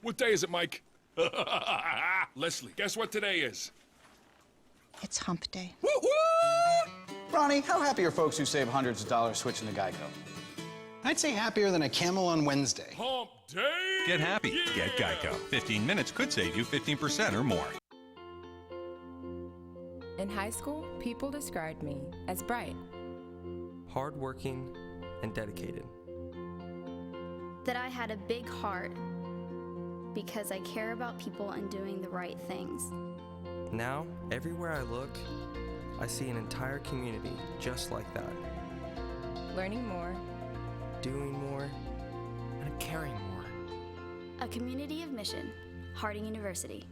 What day is it, Mike? Leslie, guess what today is? It's hump day. Woo-hoo! Ronnie, how happy are folks who save hundreds of dollars switching to Geico? I'd say happier than a camel on Wednesday. Hump day! Get happy. Get Geico. 15 minutes could save you 15% or more. In high school, people described me as bright, hardworking, and dedicated. That I had a big heart because I care about people and doing the right things. Now, everywhere I look, I see an entire community just like that. Learning more, doing more, and caring more. A community of mission, Harding University.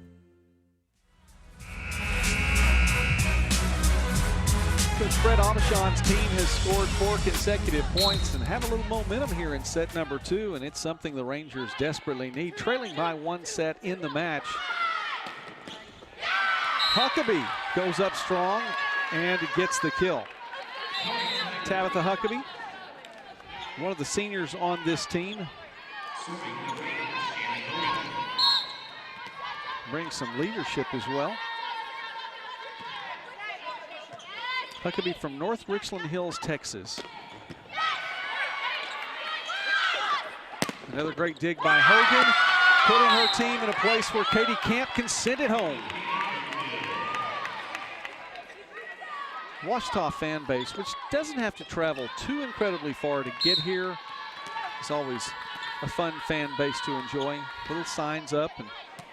Coach Fred Aubuchon's team has scored 4 consecutive points and have a little momentum here in set number 2, and it's something the Rangers desperately need. Trailing by 1 set in the match. Huckabee goes up strong and gets the kill. Tabitha Huckabee, one of the seniors on this team. Brings some leadership as well. Huckabee from North Richland Hills, Texas. Another great dig by Hogan, putting her team in a place where Katie Camp can send it home. Ouachita fan base, which doesn't have to travel too incredibly far to get here. It's always a fun fan base to enjoy. Little signs up, and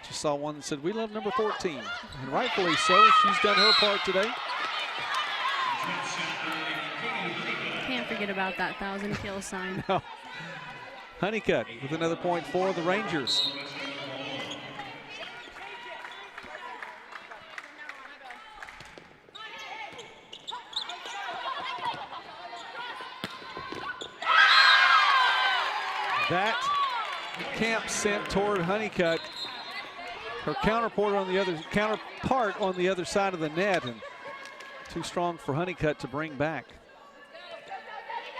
just saw one that said, "We love number 14." And rightfully so, she's done her part today. Can't forget about that 1,000 kill sign. No. Honeycutt with another point for the Rangers. That Camp sent toward Honeycutt. Her counterpart on the other side of the net, and too strong for Honeycutt to bring back.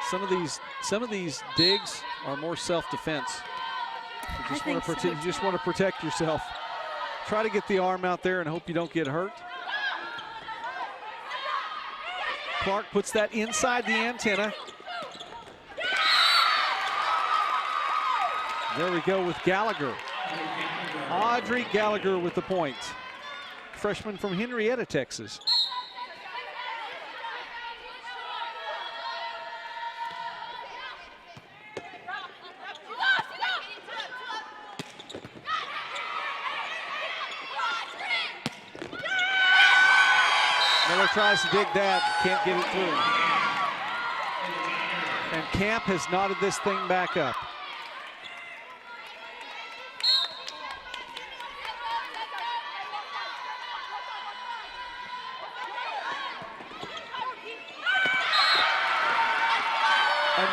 Some of these digs are more self-defense. You just want to protect yourself. Try to get the arm out there and hope you don't get hurt. Clark puts that inside the antenna. There we go with Gallagher. Audrey Gallagher with the point. Freshman from Henrietta, Texas. Miller tries to dig that, can't get it through. And Camp has knotted this thing back up.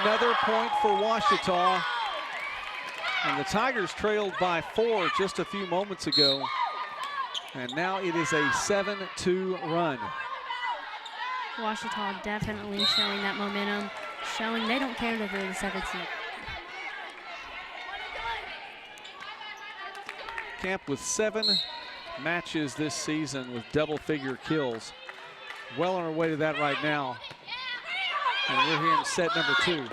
Another point for Ouachita. And the Tigers trailed by 4 just a few moments ago. And now it is a 7-2 run. Ouachita definitely showing that momentum, showing they don't care that they're the 7th seed. Camp with 7 matches this season with double-figure kills. Well on our way to that right now. And we're here in set number 2.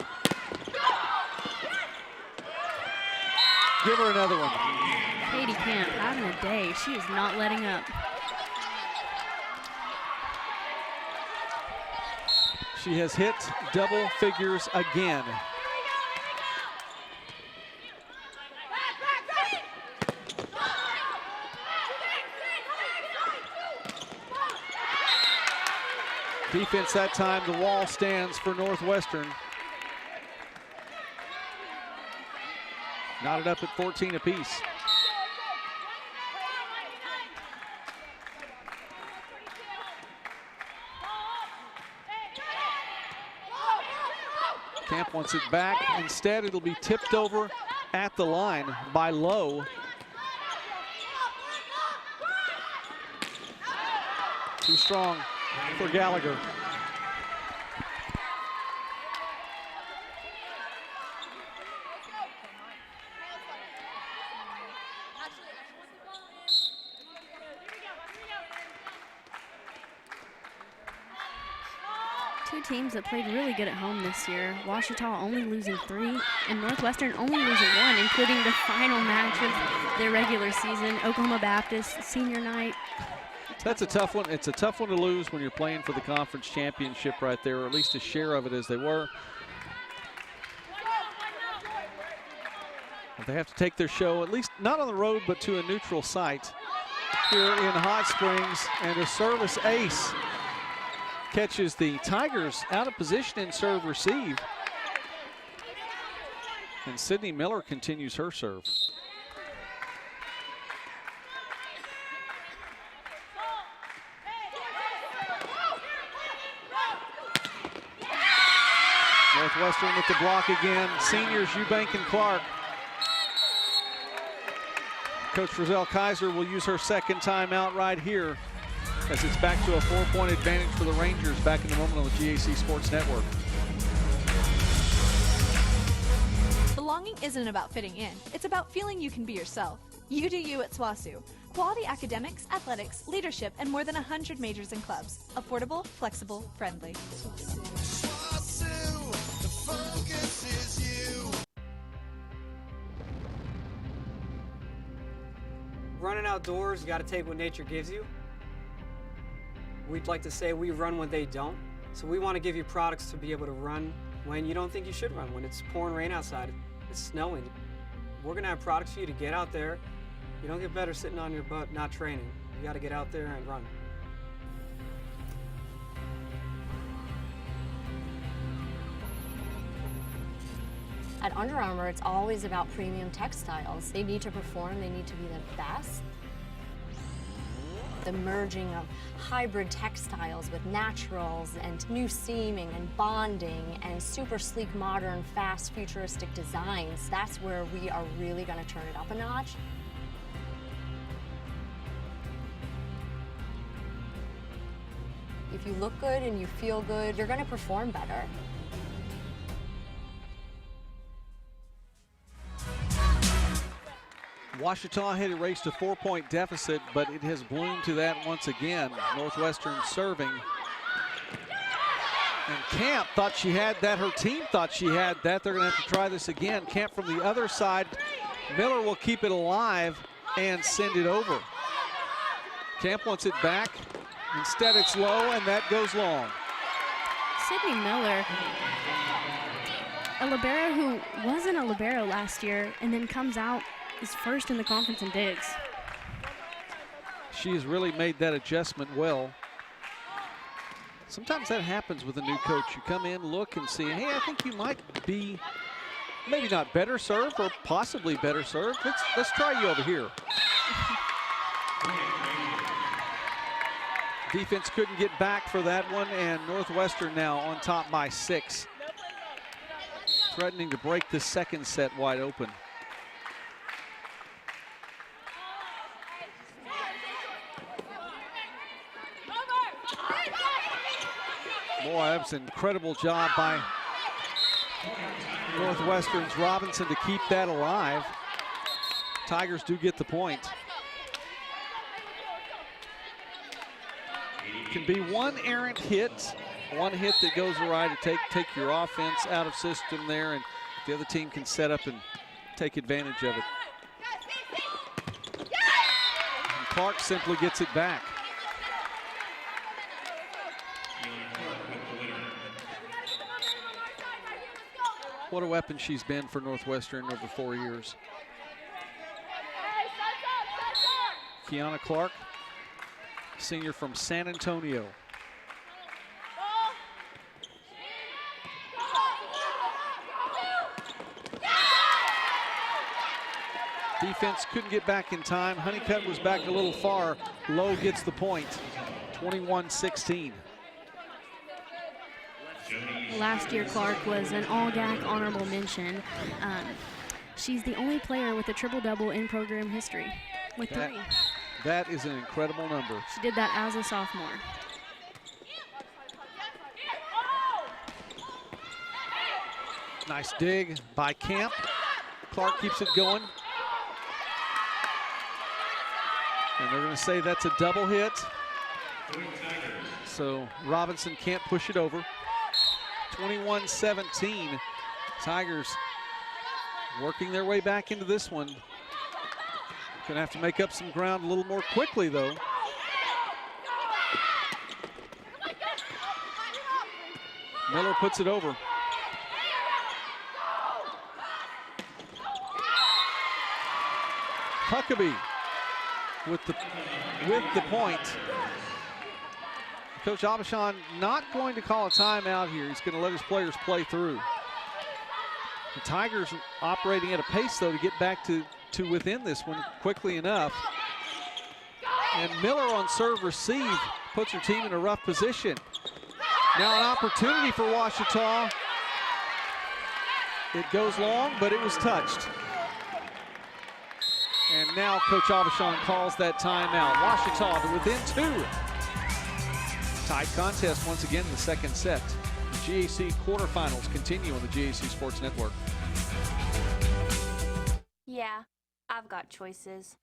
Give her another one. Katie Camp having a day. She is not letting up. She has hit double figures again. Defense that time, the wall stands for Northwestern. Knotted up at 14 apiece. Camp wants it back. Instead, it'll be tipped over at the line by Lowe. Too strong for Gallagher. Two teams that played really good at home this year. Ouachita only losing 3, and Northwestern only losing 1, including the final match of their regular season, Oklahoma Baptist senior night. That's a tough one. It's a tough one to lose when you're playing for the conference championship right there, or at least a share of it as they were. But they have to take their show, at least not on the road, but to a neutral site here in Hot Springs, and a service ace catches the Tigers out of position in serve receive. And Sydney Miller continues her serve. Northwestern with the block again. Seniors Eubank and Clark. Coach Roselle Kaiser will use her second timeout right here as it's back to a 4-point advantage for the Rangers. Back in a moment on the GAC Sports Network. Belonging isn't about fitting in. It's about feeling you can be yourself. You do you at SWOSU. Quality academics, athletics, leadership, and more than 100 majors and clubs. Affordable, flexible, friendly. Running outdoors, you got to take what nature gives you. We'd like to say we run when they don't. So we want to give you products to be able to run when you don't think you should run, when it's pouring rain outside, it's snowing. We're going to have products for you to get out there. You don't get better sitting on your butt not training. You got to get out there and run. At Under Armour, it's always about premium textiles. They need to perform, they need to be the best. The merging of hybrid textiles with naturals and new seaming and bonding and super sleek, modern, fast, futuristic designs, that's where we are really going to turn it up a notch. If you look good and you feel good, you're going to perform better. Ouachita had erased a 4-point deficit, but it has bloomed to that once again. Northwestern serving. And Camp thought she had that. Her team thought she had that. They're going to have to try this again. Camp from the other side. Miller will keep it alive and send it over. Camp wants it back. Instead, it's low, and that goes long. Sydney Miller, a libero who wasn't a libero last year and then comes out is first in the conference in digs. She has really made that adjustment well. Sometimes that happens with a new coach. You come in, look, and see, hey, I think you might be maybe not better served or possibly better served. Let's try you over here. Defense couldn't get back for that one, and Northwestern now on top by 6. Threatening to break the second set wide open. Boy, that's an incredible job by Northwestern's Robinson to keep that alive. Tigers do get the point. Can be one errant hit, one hit that goes awry to take your offense out of system there, and the other team can set up and take advantage of it. And Clark simply gets it back. What a weapon she's been for Northwestern over 4 years. Kiana Clark, senior from San Antonio. Defense couldn't get back in time. Honeycutt was back a little far. Lowe gets the point, 21-16. Last year, Clark was an all-GAC honorable mention. She's the only player with a triple-double in program history with 3. That is an incredible number. She did that as a sophomore. Nice dig by Camp. Clark keeps it going. And they're going to say that's a double hit. So Robinson can't push it over. 21-17. Tigers working their way back into this one. Gonna have to make up some ground a little more quickly, though. Miller puts it over. Huckabee with the point. Coach Aubuchon not going to call a timeout here. He's going to let his players play through. The Tigers operating at a pace, though, to get back to within this one quickly enough. And Miller on serve receive puts her team in a rough position. Now an opportunity for Ouachita. It goes long, but it was touched. And now Coach Aubuchon calls that timeout. Ouachita to within 2. Tied contest once again in the second set. The GAC quarterfinals continue on the GAC Sports Network. Yeah, I've got choices.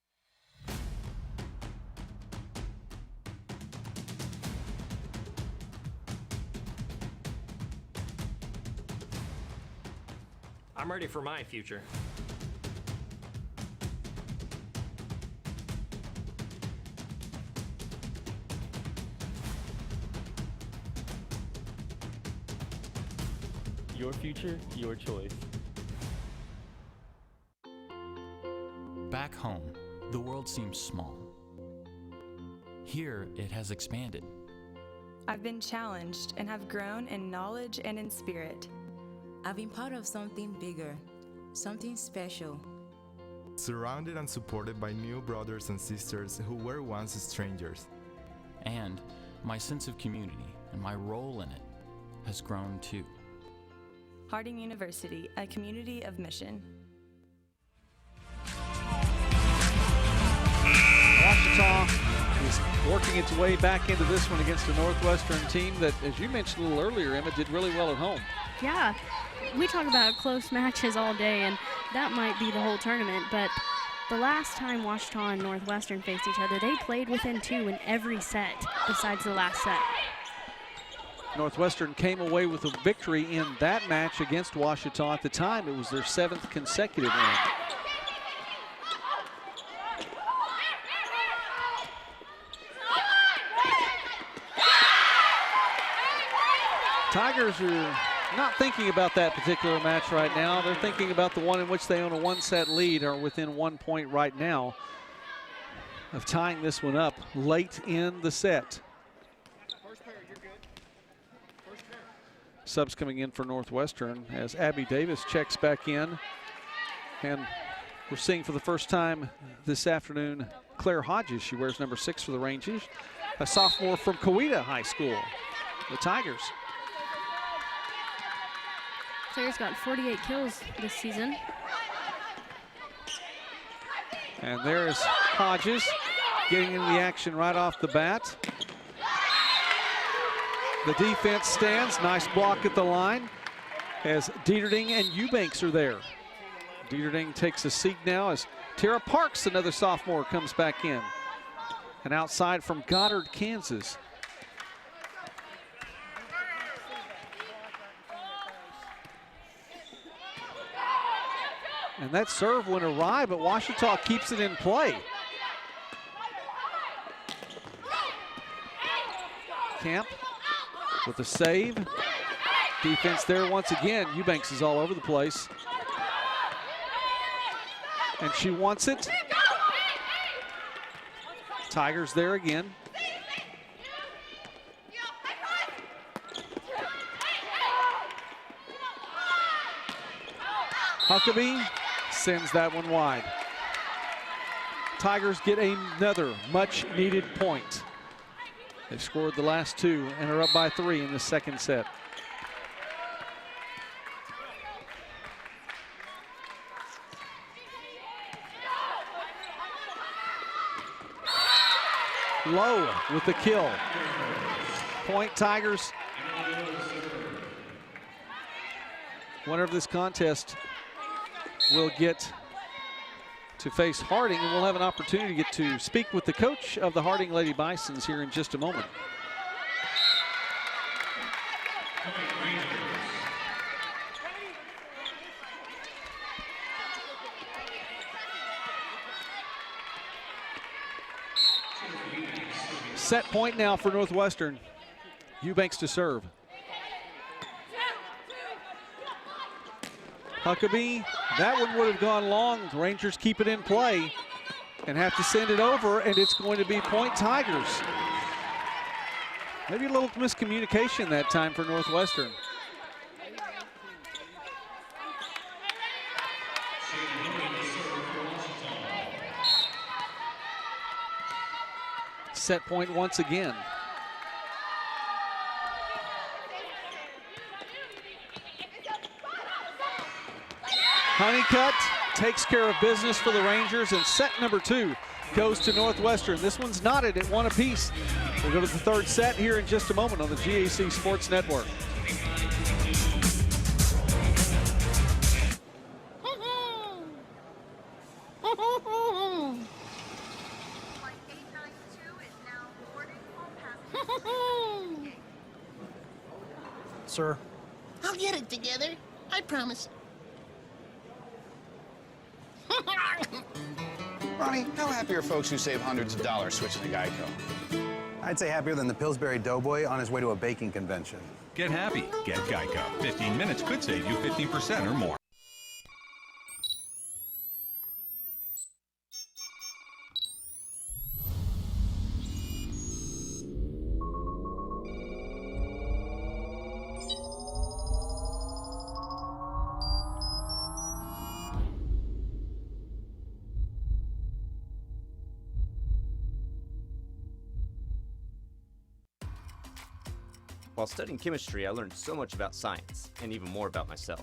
I'm ready for my future. Your future, your choice. Back home, the world seems small. Here, it has expanded. I've been challenged and have grown in knowledge and in spirit. I've been part of something bigger, something special. Surrounded and supported by new brothers and sisters who were once strangers. And my sense of community and my role in it has grown too. Harding University, a community of mission. Ouachita is working its way back into this one against a Northwestern team that, as you mentioned a little earlier, Emma, did really well at home. Yeah, we talk about close matches all day, and that might be the whole tournament, but the last time Ouachita and Northwestern faced each other, they played within 2 in every set besides the last set. Northwestern came away with a victory in that match against Ouachita. At the time, it was their 7th consecutive win. Tigers are not thinking about that particular match right now. They're thinking about the one in which they own a 1-set lead, or within 1 point right now of tying this one up late in the set. Subs coming in for Northwestern as Abby Davis checks back in. And we're seeing for the first time this afternoon Claire Hodges. She wears number 6 for the Rangers, a sophomore from Coweta High School, the Tigers. Claire's got 48 kills this season. And there's Hodges getting in the action right off the bat. The defense stands, nice block at the line as Dieterding and Eubanks are there. Dieterding takes a seat now as Tara Parks, another sophomore, comes back in. And outside from Goddard, Kansas. And that serve went awry, but Ouachita keeps it in play. Camp with a save. Defense there once again. Eubanks is all over the place. And she wants it. Tigers there again. Huckabee sends that one wide. Tigers get another much needed point. They've scored the last 2 and are up by 3 in the second set. Low with the kill. Point Tigers. Winner of this contest will get to face Harding, and we'll have an opportunity to get to speak with the coach of the Harding Lady Bisons here in just a moment. Set point now for Northwestern. Eubanks to serve. Huckabee, that one would have gone long. The Rangers keep it in play and have to send it over, and it's going to be point Tigers. Maybe a little miscommunication that time for Northwestern. Set point once again. Honeycutt takes care of business for the Rangers, and set number 2 goes to Northwestern. This one's knotted at 1 apiece. We'll go to the third set here in just a moment on the GAC Sports Network. Sir. I'll get it together. I promise. Tony, how happy are folks who save hundreds of dollars switching to Geico? I'd say happier than the Pillsbury Doughboy on his way to a baking convention. Get happy. Get Geico. 15 minutes could save you 15% or more. While studying chemistry, I learned so much about science, and even more about myself.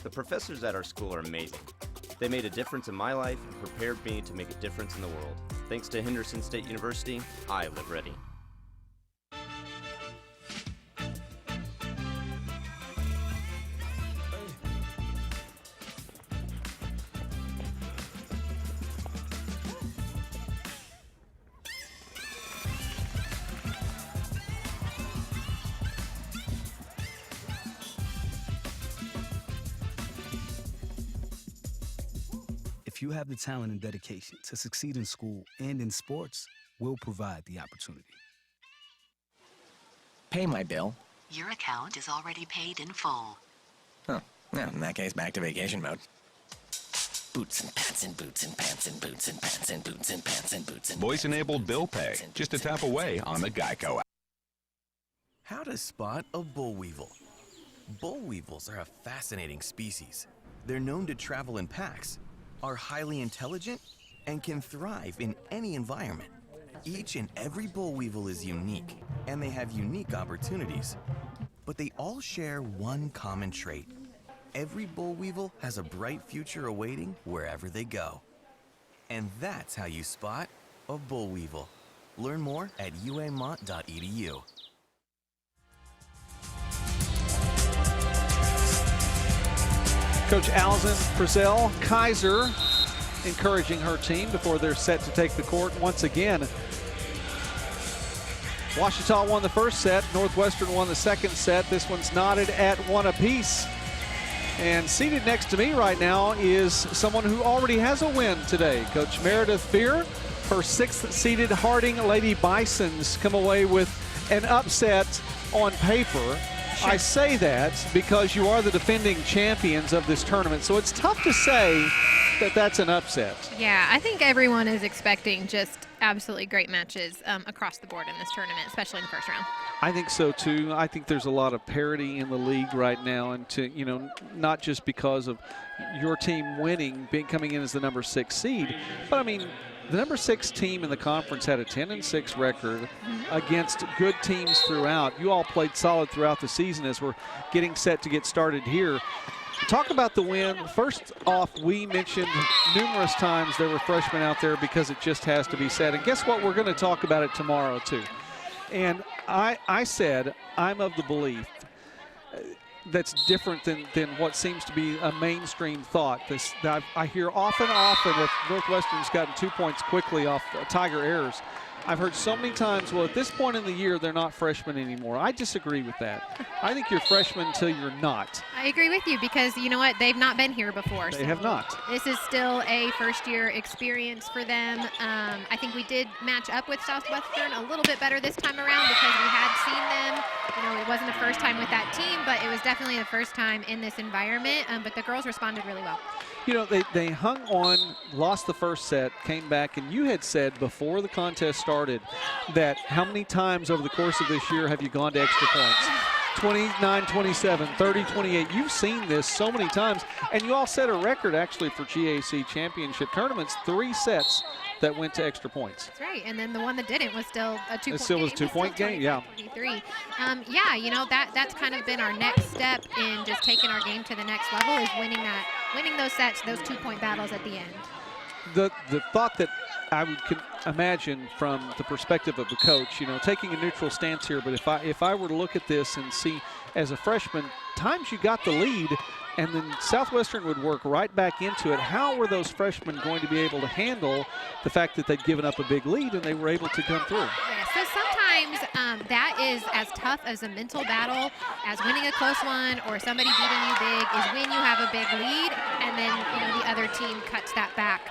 The professors at our school are amazing. They made a difference in my life and prepared me to make a difference in the world. Thanks to Henderson State University, I live ready. If you have the talent and dedication to succeed in school and in sports, we'll provide the opportunity. Pay my bill. Your account is already paid in full. Oh, well, in that case, back to vacation mode. Boots and pants and boots and pants and boots and pants and boots and pants and boots and Voice-enabled bill pay. Just a tap away on the Geico app. How to spot a boll weevil. Boll weevils are a fascinating species. They're known to travel in packs, are highly intelligent, and can thrive in any environment. Each and every boll weevil is unique, and they have unique opportunities. But they all share one common trait. Every boll weevil has a bright future awaiting wherever they go. And that's how you spot a boll weevil. Learn more at uamont.edu. Coach Alison Frizzell Kaiser encouraging her team before they're set to take the court once again. Ouachita won the first set. Northwestern won the second set. This one's knotted at 1 apiece. And seated next to me right now is someone who already has a win today. Coach Meredith Fear. Her 6th seeded Harding Lady Bisons come away with an upset on paper. Sure. I say that because you are the defending champions of this tournament, so it's tough to say that that's an upset. Yeah, I think everyone is expecting just absolutely great matches across the board in this tournament, especially in the first round. I think so too. I think there's a lot of parity in the league right now, and not just because of your team winning, coming in as the number 6 seed, but I mean, the number 6 team in the conference had a 10-6 record against good teams throughout. You all played solid throughout the season as we're getting set to get started here. Talk about the win. First off, we mentioned numerous times there were freshmen out there because it just has to be said. And guess what? We're going to talk about it tomorrow too. And I said I'm of the belief that's different than what seems to be a mainstream thought. I hear often that Northwestern's gotten 2 points quickly off Tiger errors. I've heard so many times, well, at this point in the year, they're not freshmen anymore. I disagree with that. I think you're freshmen until you're not. I agree with you because, you know what, they've not been here before. They have not. This is still a first-year experience for them. I think we did match up with Southwestern a little bit better this time around because we had seen them. It wasn't the first time with that team, but it was definitely the first time in this environment. But the girls responded really well. They hung on, lost the first set, came back, and you had said before the contest started that how many times over the course of this year have you gone to extra points? 29-27, 30-28. You've seen this so many times, and you all set a record actually for GAC championship tournaments, 3 sets that went to extra points. That's right, and then the one that didn't was still a 2-point game. It still was a 2-point game, yeah. 23. That's kind of been our next step in just taking our game to the next level is winning those sets, those 2-point battles at the end. The thought that I would imagine from the perspective of the coach, taking a neutral stance here, but if I were to look at this and see as a freshman, times you got the lead and then Southwestern would work right back into it, how were those freshmen going to be able to handle the fact that they'd given up a big lead and they were able to come through? Yeah, so sometimes that is as tough as a mental battle as winning a close one or somebody beating you big is when you have a big lead and then the other team cuts that back.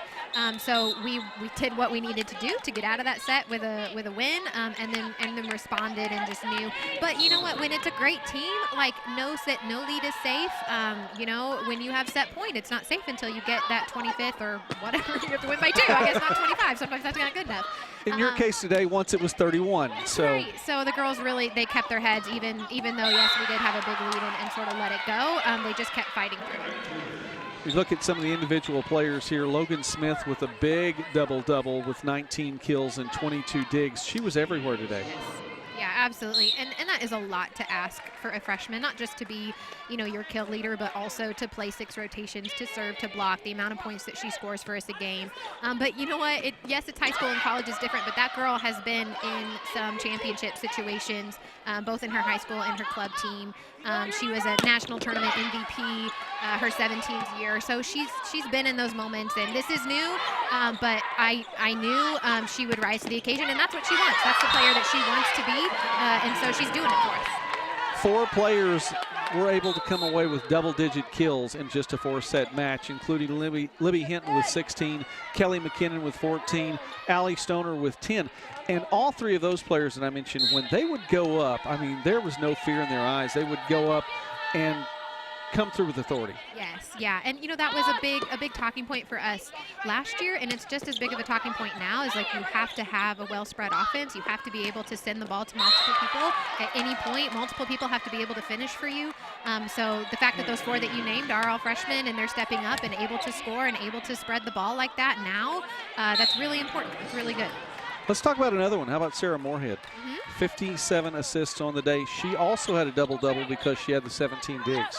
So we did what we needed to do to get out of that set with a win, and then responded and just knew. But you know what? When it's a great team, like no lead is safe. You know, when you have set point, it's not safe until you get that 25th or whatever. You have to win by 2. I guess not 25. Sometimes that's not good enough. In your case today, once it was 31. So right. So the girls really, they kept their heads even though, yes, we did have a big lead and sort of let it go. They just kept fighting through it. We look at some of the individual players here. Logan Smith with a big double-double with 19 kills and 22 digs. She was everywhere today. Yes. Yeah, absolutely. And that is a lot to ask for a freshman, not just to be, you know, your kill leader, but also to play 6 rotations, to serve, to block, the amount of points that she scores for us a game. But you know what? Yes, it's high school and college is different, but that girl has been in some championship situations, both in her high school and her club team. She was a national tournament MVP her 17th year, so she's been in those moments, and this is new, but I knew she would rise to the occasion, and that's what she wants. That's the player that she wants to be, and so she's doing it for us. 4 players were able to come away with double-digit kills in just a 4-set match, including Libby Hinton with 16, Kelly McKinnon with 14, Allie Stoner with 10. And all 3 of those players that I mentioned, when they would go up, I mean, there was no fear in their eyes. They would go up and come through with authority. Yes, yeah, and you know that was a big talking point for us last year, and it's just as big of a talking point now. Is like you have to have a well-spread offense. You have to be able to send the ball to multiple people at any point. Multiple people have to be able to finish for you. So the fact that those 4 that you named are all freshmen and they're stepping up and able to score and able to spread the ball like that now, that's really important. It's really good. Let's talk about another one. How about Sarah Moorhead? 57 assists on the day. She also had a double-double because she had the 17 digs.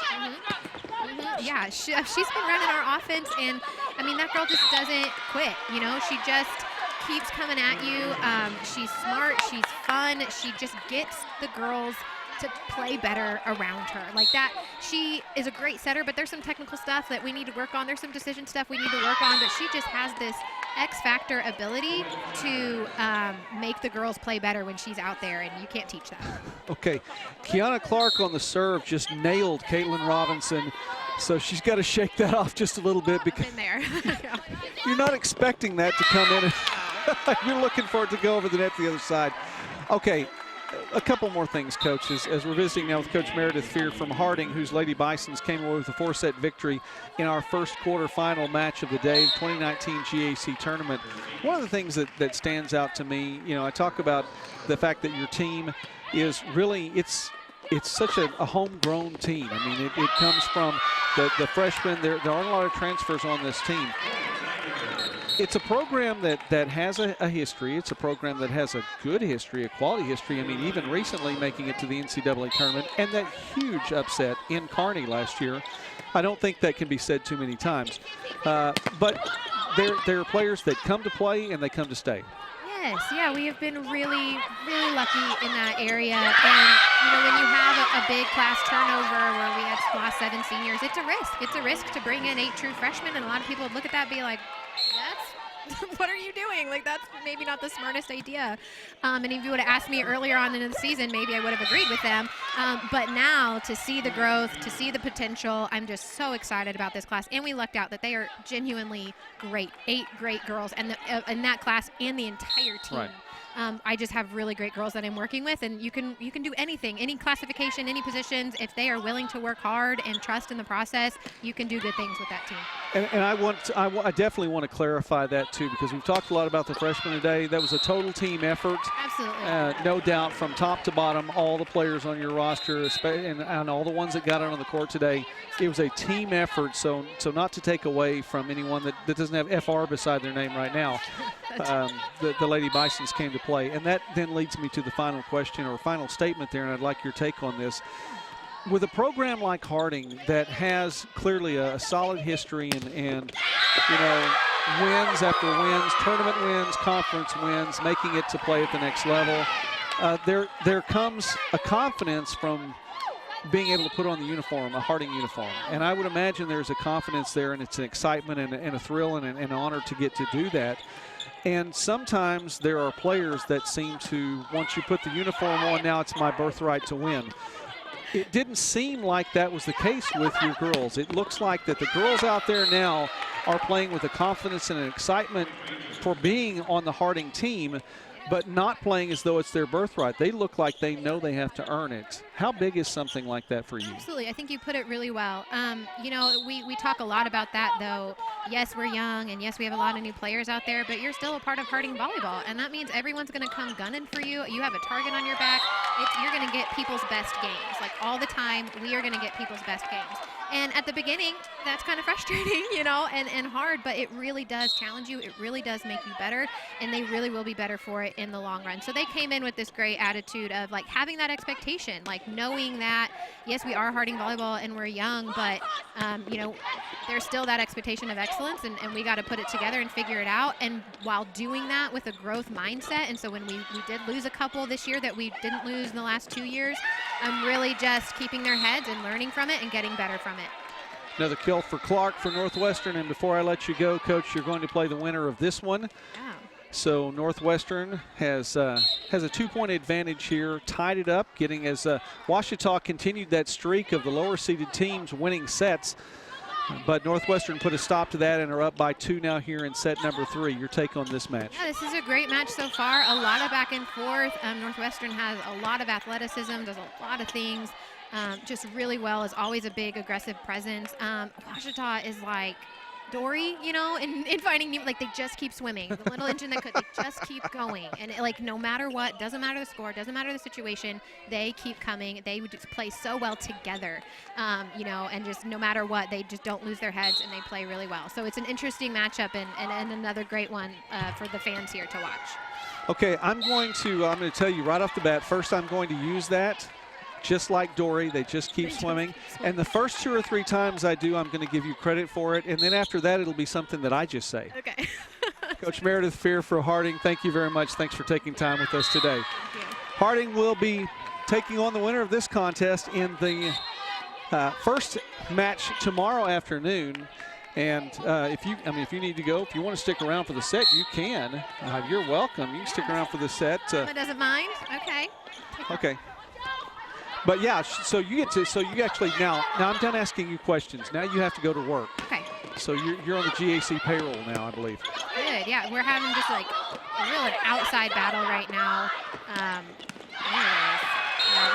Yeah, she's been running our offense, and I mean, that girl just doesn't quit. You know, she just keeps coming at you. She's smart, she's fun, she just gets the girls to play better around her. Like that, she is a great setter, but there's some technical stuff that we need to work on. There's some decision stuff we need to work on, but she just has this X-factor ability to make the girls play better when she's out there, and you can't teach that. Okay, Kiana Clark on the serve just nailed Caitlin Robinson, so she's got to shake that off just a little bit because there. You're not expecting that to come in. You're looking for it to go over the net to the other side. Okay, a couple more things, Coach, as we're visiting now with Coach Meredith Fear from Harding, whose Lady Bisons came away with a 4-set victory in our first quarterfinal match of the day, 2019 GAC tournament. One of the things that stands out to me, you know, I talk about the fact that your team is really, it's such a homegrown team. I mean, it comes from the freshmen. There aren't a lot of transfers on this team. It's a program that has a history. It's a program that has a good history, a quality history. I mean, even recently making it to the NCAA tournament and that huge upset in Kearney last year. I don't think that can be said too many times. But there are players that come to play and they come to stay. Yes, yeah, we have been really, really lucky in that area. And, you know, when you have a big class turnover where we had lost 7 seniors, it's a risk. It's a risk to bring in 8 true freshmen, and a lot of people would look at that and be like, what are you doing? Like, that's maybe not the smartest idea. And if you would have asked me earlier on in the season, maybe I would have agreed with them. But now to see the growth, to see the potential, I'm just so excited about this class. And we lucked out that they are genuinely great. 8 great girls and in that class and the entire team. Right. I just have really great girls that I'm working with, and you can do anything, any classification, any positions. If they are willing to work hard and trust in the process, you can do good things with that team. And I definitely want to clarify that too, because we've talked a lot about the freshmen today. That was a total team effort. Absolutely. No doubt, from top to bottom, all the players on your roster, and all the ones that got out on the court today, it was a team effort. So not to take away from anyone that doesn't have FR beside their name right now. The Lady Bisons came to play. And that then leads me to the final question or final statement there, and I'd like your take on this. With a program like Harding that has clearly a solid history and you know, wins after wins, tournament wins, conference wins, making it to play at the next level, there comes a confidence from being able to put on the uniform, a Harding uniform. And I would imagine there's a confidence there, and it's an excitement and a thrill and an honor to get to do that. And sometimes there are players that seem to, once you put the uniform on, now it's my birthright to win. it didn't seem like that was the case with your girls. It looks like that the girls out there now are playing with a confidence and an excitement for being on the Harding team, but not playing as though it's their birthright. They look like they know they have to earn it. How big is something like that for you? Absolutely. I think you put it really well. You know, we talk a lot about that, though. Yes, we're young, and yes, we have a lot of new players out there, but you're still a part of Harding volleyball, and that means everyone's going to come gunning for you. You have a target on your back. You're going to get people's best games. Like, all the time, we are going to get people's best games. And at the beginning, that's kind of frustrating, you know, and hard, but it really does challenge you. It really does make you better, and they really will be better for it in the long run. So they came in with this great attitude of, like, having that expectation, like, knowing that, yes, we are Harding volleyball and we're young, but, you know, there's still that expectation of excellence, and we got to put it together and figure it out. And while doing that with a growth mindset, and so when we did lose a couple this year that we didn't lose in the last 2 years, really just keeping their heads and learning from it and getting better from it. Another kill for Clark for Northwestern, and before I let you go, Coach, you're going to play the winner of this one. Yeah. So Northwestern has a 2-point advantage here, tied it up, getting as Ouachita continued that streak of the lower-seeded teams winning sets. But Northwestern put a stop to that and are up by 2 now here in set number 3. Your take on this match? Yeah, this is a great match so far. A lot of back and forth. Northwestern has a lot of athleticism, does a lot of things just really well, is always a big aggressive presence. Ouachita is like Dory, you know, in finding new, like, they just keep swimming. The little engine that could, they just keep going. And it, like, no matter what, doesn't matter the score, doesn't matter the situation, they keep coming. They would just play so well together, you know, and just no matter what, they just don't lose their heads and they play really well. So it's an interesting matchup and another great one for the fans here to watch. Okay, I'm going to tell you right off the bat, first I'm going to use that. Just like Dory, they just keep swimming. And the first 2 or 3 times I do, I'm going to give you credit for it. And then after that, it'll be something that I just say. Okay. Coach Meredith Fear for Harding, thank you very much. Thanks for taking time with us today. Harding will be taking on the winner of this contest in the first match tomorrow afternoon. And if you need to go, if you want to stick around for the set, you can. You're welcome. You can stick around for the set. Emma doesn't mind. Okay. Okay. But yeah, so you actually now I'm done asking you questions. Now you have to go to work. Okay. So you're on the GAC payroll now, I believe. Good, yeah. We're having just like a real outside battle right now.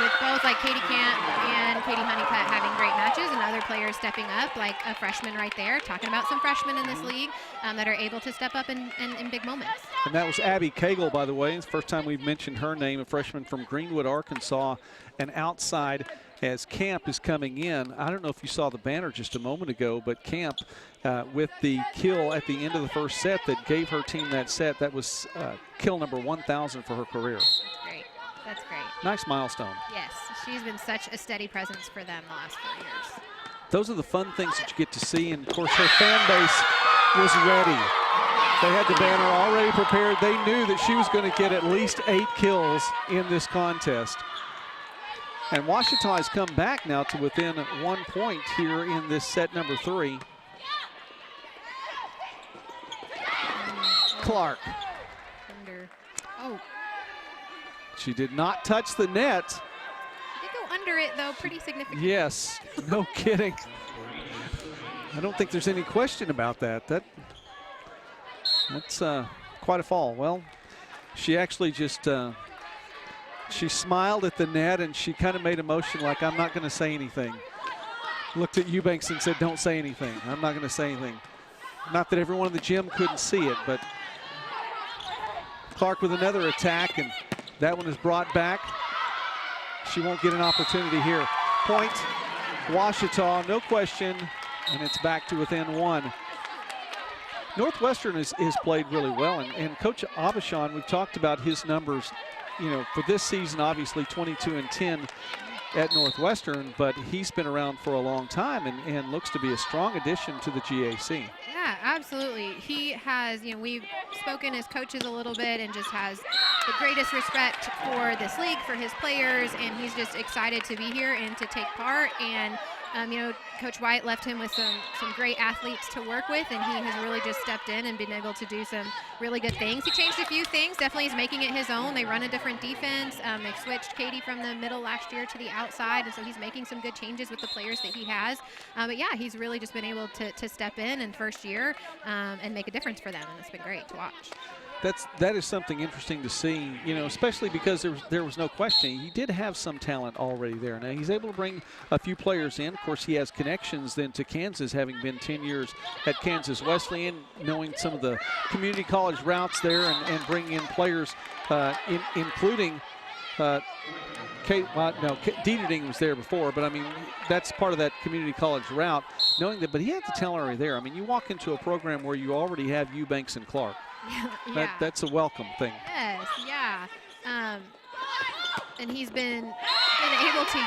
With both like Katie Camp and Katie Honeycutt having great matches and other players stepping up, like a freshman right there, talking about some freshmen in this league that are able to step up in big moments. And that was Abby Cagle, by the way. It's the first time we've mentioned her name, a freshman from Greenwood, Arkansas. And outside as Camp is coming in. I don't know if you saw the banner just a moment ago, but Camp with the kill at the end of the first set that gave her team that set, that was kill number 1,000 for her career. Great. That's great. Nice milestone. Yes, she's been such a steady presence for them the last 4 years. Those are the fun things that you get to see, and of course her fan base was ready. They had the banner already prepared. They knew that she was going to get at least 8 kills in this contest. And Ouachita has come back now to within 1 point here in this set number 3. Clark. Oh. She did not touch the net. Did go under it, though, pretty significantly. Yes, no kidding. I don't think there's any question about that. That's quite a fall. Well, she actually just she smiled at the net and she kind of made a motion like, I'm not going to say anything. Looked at Eubanks and said, don't say anything. I'm not going to say anything. Not that everyone in the gym couldn't see it, but Clark with another attack, and that one is brought back. She won't get an opportunity here. Point, Ouachita, no question, and it's back to within 1. Northwestern is played really well, and Coach Aubuchon, we've talked about his numbers, you know, for this season, obviously 22-10 at Northwestern, but he's been around for a long time and looks to be a strong addition to the GAC. Yeah, absolutely. He has, you know, we've spoken as coaches a little bit and just has the greatest respect for this league, for his players, and he's just excited to be here and to take part. And You know, Coach White left him with some great athletes to work with, and he has really just stepped in and been able to do some really good things. He changed a few things. Definitely he's making it his own. They run a different defense. They've switched Katie from the middle last year to the outside, and so he's making some good changes with the players that he has. But yeah, he's really just been able to step in first year and make a difference for them, and it's been great to watch. That is something interesting to see, you know, especially because there was no question. He did have some talent already there. Now he's able to bring a few players in. Of course, he has connections then to Kansas, having been 10 years at Kansas Wesleyan, knowing some of the community college routes there and bringing in players, including Dieterding was there before, but I mean, that's part of that community college route, knowing that, but he had the talent already there. I mean, you walk into a program where you already have Eubanks and Clark. Yeah. That's a welcome thing. Yes, yeah. And he's been able to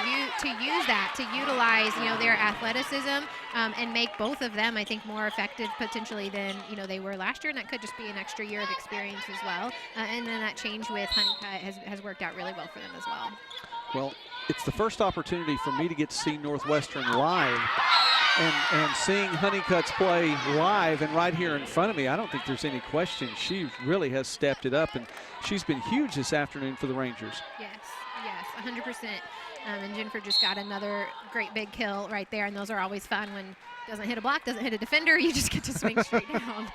use that, to utilize, you know, their athleticism and make both of them, I think, more effective potentially than, you know, they were last year, and that could just be an extra year of experience as well. And then that change with Honeycutt has worked out really well for them as well. Well, it's the first opportunity for me to get to see Northwestern live. And seeing Honeycutt's play live and right here in front of me, I don't think there's any question. She really has stepped it up, and she's been huge this afternoon for the Rangers. Yes, 100%. And Jennifer just got another great big kill right there, and those are always fun when it doesn't hit a block, doesn't hit a defender, you just get to swing straight down.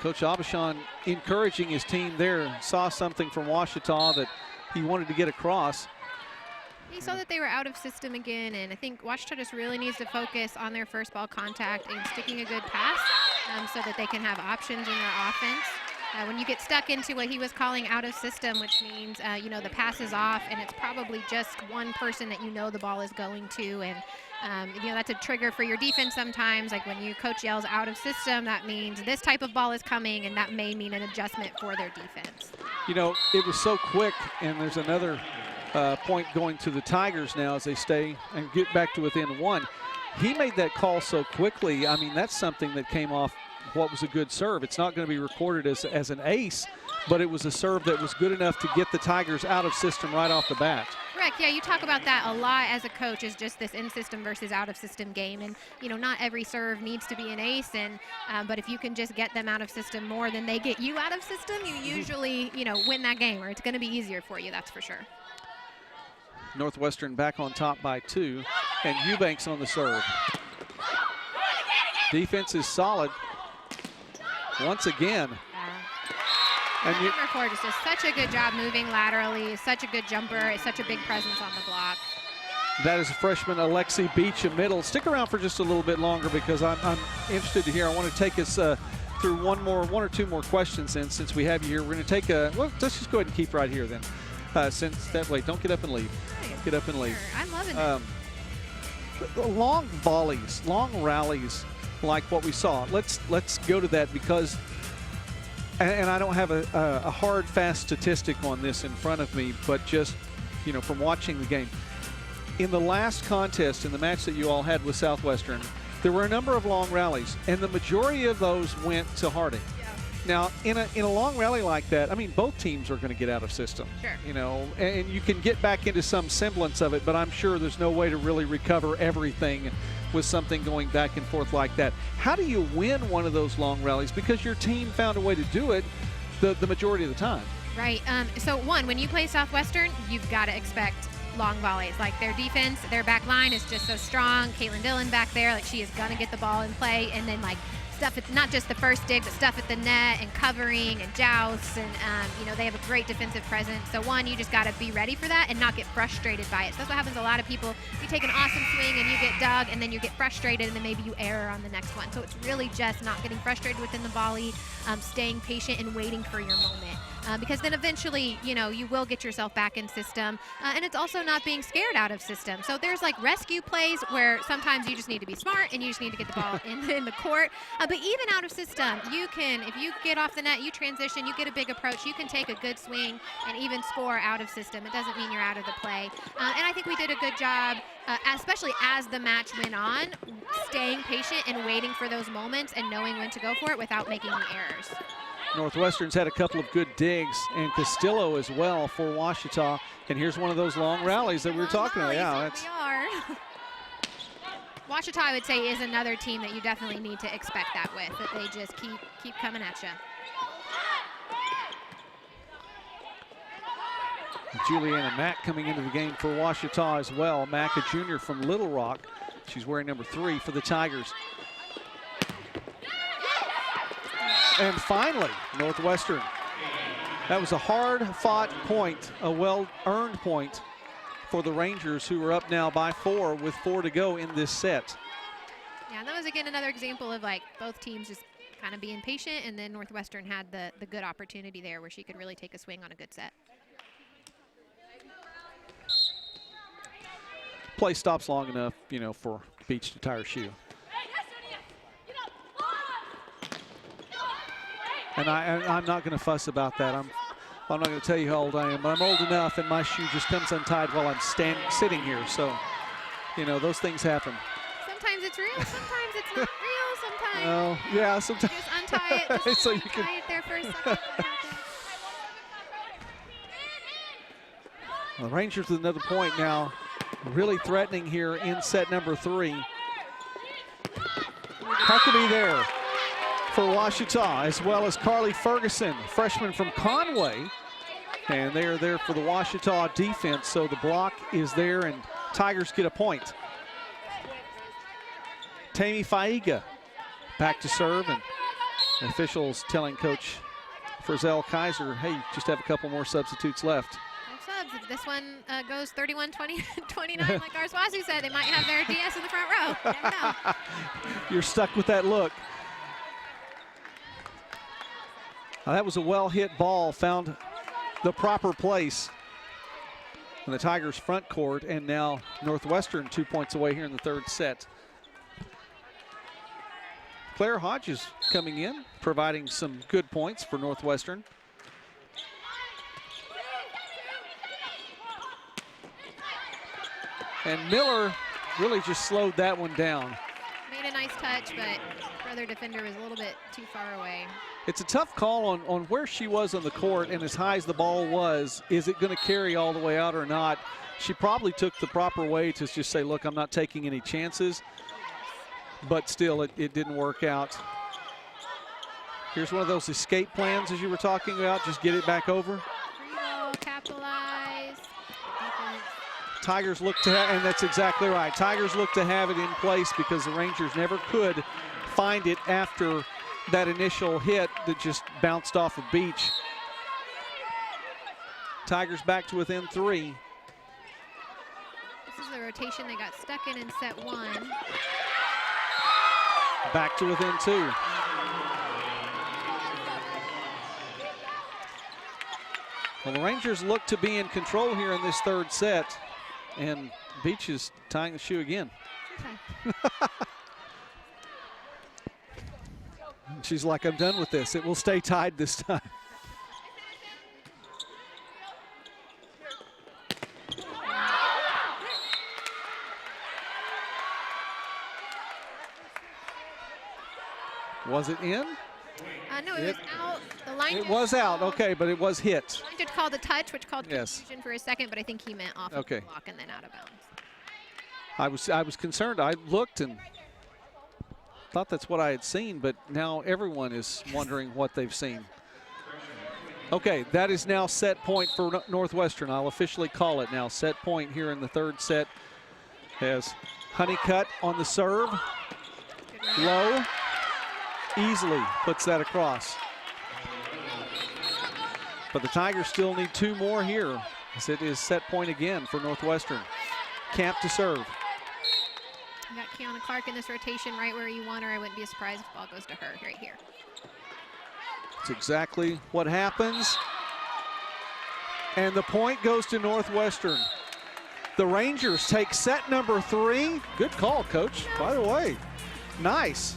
Coach Aubuchon encouraging his team there, saw something from Ouachita that he wanted to get across. He saw that they were out of system again, and I think Ouachita just really needs to focus on their first ball contact and sticking a good pass so that they can have options in their offense. When you get stuck into what he was calling out of system, which means, you know, the pass is off and it's probably just one person that you know the ball is going to, and you know, that's a trigger for your defense sometimes. Like when coach yells out of system, that means this type of ball is coming, and that may mean an adjustment for their defense. You know, it was so quick, and there's another point going to the Tigers now as they stay and get back to within one. He made that call so quickly. I mean, that's something that came off what was a good serve. It's not going to be recorded as an ace, but it was a serve that was good enough to get the Tigers out of system right off the bat. Correct. Yeah, you talk about that a lot as a coach, is just this in-system versus out-of-system game. And, you know, not every serve needs to be an ace, and but if you can just get them out of system more than they get you out of system, you usually, you know, win that game, or it's going to be easier for you, that's for sure. Northwestern back on top by 2, and Eubanks on the serve. Defense is solid once again. And number 4 just does such a good job moving laterally, such a good jumper, such a big presence on the block. That is freshman Alexi Beach in middle. Stick around for just a little bit longer because I'm interested to hear. I want to take us through one or two more questions. And since we have you here, we're going to take a, well, let's just go ahead and keep right here then. Since that way, don't get up and leave. Get up and leave. I'm loving it. Long volleys, long rallies like what we saw. Let's go to that because, and I don't have a hard, fast statistic on this in front of me, but just, you know, from watching the game. In the last contest, in the match that you all had with Southwestern, there were a number of long rallies, and the majority of those went to Harding. Now, in a long rally like that, I mean, both teams are going to get out of system. Sure. You know, and you can get back into some semblance of it, but I'm sure there's no way to really recover everything with something going back and forth like that. How do you win one of those long rallies? Because your team found a way to do it the majority of the time. Right. So, one, when you play Southwestern, you've got to expect long volleys. Like, their defense, their back line is just so strong. Caitlin Dillon back there, like, she is going to get the ball in play, and then, like, stuff at not just the first dig, but stuff at the net and covering and jousts, and you know, they have a great defensive presence. So one, you just got to be ready for that and not get frustrated by it. So that's what happens to a lot of people. You take an awesome swing and you get dug, and then you get frustrated, and then maybe you err on the next one. So it's really just not getting frustrated within the volley, staying patient and waiting for your moment. Because then eventually, you know, you will get yourself back in system. And it's also not being scared out of system. So there's like rescue plays where sometimes you just need to be smart and you just need to get the ball in the court. But even out of system, you can, if you get off the net, you transition, you get a big approach, you can take a good swing and even score out of system. It doesn't mean you're out of the play. And I think we did a good job, especially as the match went on, staying patient and waiting for those moments and knowing when to go for it without making any errors. Northwestern's had a couple of good digs, and Castillo as well for Ouachita. And here's one of those long rallies that we were talking about. Yeah, that's. We are. Ouachita, I would say, is another team that you definitely need to expect that with, that they just keep coming at you. Juliana Mack coming into the game for Ouachita as well. Mack, a junior from Little Rock. She's wearing number 3 for the Tigers. And finally, Northwestern. That was a hard-fought point, a well-earned point for the Rangers, who are up now by 4 with 4 to go in this set. Yeah, that was, again, another example of, like, both teams just kind of being patient, and then Northwestern had the good opportunity there where she could really take a swing on a good set. Play stops long enough, you know, for Beach to tire her shoe. And I'm not going to fuss about that. I'm not going to tell you how old I am, but I'm old enough, and my shoe just comes untied while I'm sitting here. So, you know, those things happen. Sometimes it's real, sometimes it's not real, sometimes. Oh, yeah, sometimes. Just untie it, just so you untie can. it there for a second. The Rangers with another point now, really threatening here in set number 3. Huckabee there for Ouachita, as well as Carly Ferguson, freshman from Conway. And they are there for the Ouachita defense, so the block is there, and Tigers get a point. Tammy Faiga back to serve, and officials telling Coach Frizzell Kaiser, hey, just have a couple more substitutes left. If this one goes 31-29, like Arswazu said, they might have their DS in the front row. You never know. You're stuck with that look. Now, that was a well-hit ball, found the proper place in the Tigers' front court, and now Northwestern 2 points away here in the 3rd set. Claire Hodges coming in, providing some good points for Northwestern. And Miller really just slowed that one down. Made a nice touch, but her other defender was a little bit too far away. It's a tough call on where she was on the court, and as high as the ball was, is it going to carry all the way out or not? She probably took the proper way to just say, look, I'm not taking any chances. But still, it didn't work out. Here's one of those escape plans, as you were talking about. Just get it back over. Capitalize. Defense. Tigers look to have, and that's exactly right. Tigers look to have it in place because the Rangers never could find it after that initial hit that just bounced off of Beach. Tigers back to within 3. This is the rotation they got stuck in set 1. Back to within 2. Well, the Rangers look to be in control here in this 3rd set, and Beach is tying the shoe again. Okay. She's like, I'm done with this. It will stay tied this time. Was it in? No, it was out. The line it was out, okay, but it was hit. The line judge called a touch, which called yes. confusion for a second, but I think he meant off of the block and then out of bounds. I was concerned. I looked and thought that's what I had seen, but now everyone is wondering what they've seen. Okay, that is now set point for Northwestern. I'll officially call it now. Set point here in the 3rd set as Honeycutt on the serve. Low. Easily puts that across. But the Tigers still need 2 more here, as it is set point again for Northwestern. Camp to serve. You got Kiana Clark in this rotation right where you want her. I wouldn't be surprised if the ball goes to her right here. That's exactly what happens. And the point goes to Northwestern. The Rangers take set number 3. Good call, Coach, by the way. Nice.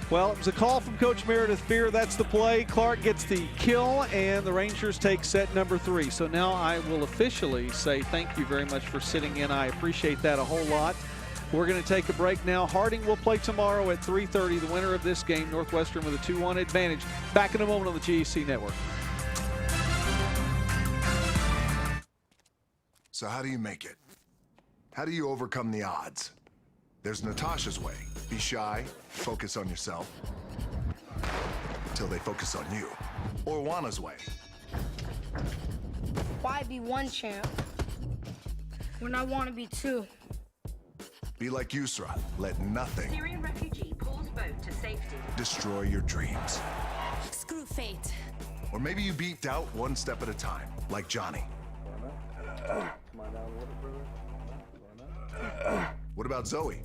Well, it was a call from Coach Meredith Beer. That's the play. Clark gets the kill, and the Rangers take set number 3. So now I will officially say thank you very much for sitting in. I appreciate that a whole lot. We're going to take a break now. Harding will play tomorrow at 3:30. The winner of this game, Northwestern, with a 2-1 advantage. Back in a moment on the GAC Network. So how do you make it? How do you overcome the odds? There's Natasha's way. Be shy, focus on yourself, until they focus on you. Or Juana's way. Why be one champ when I want to be two? Be like Yusra. Let nothing Syrian refugee pulls boat to safety. destroy your dreams. Screw fate. Or maybe you beat doubt one step at a time, like Johnny. What about Zoe?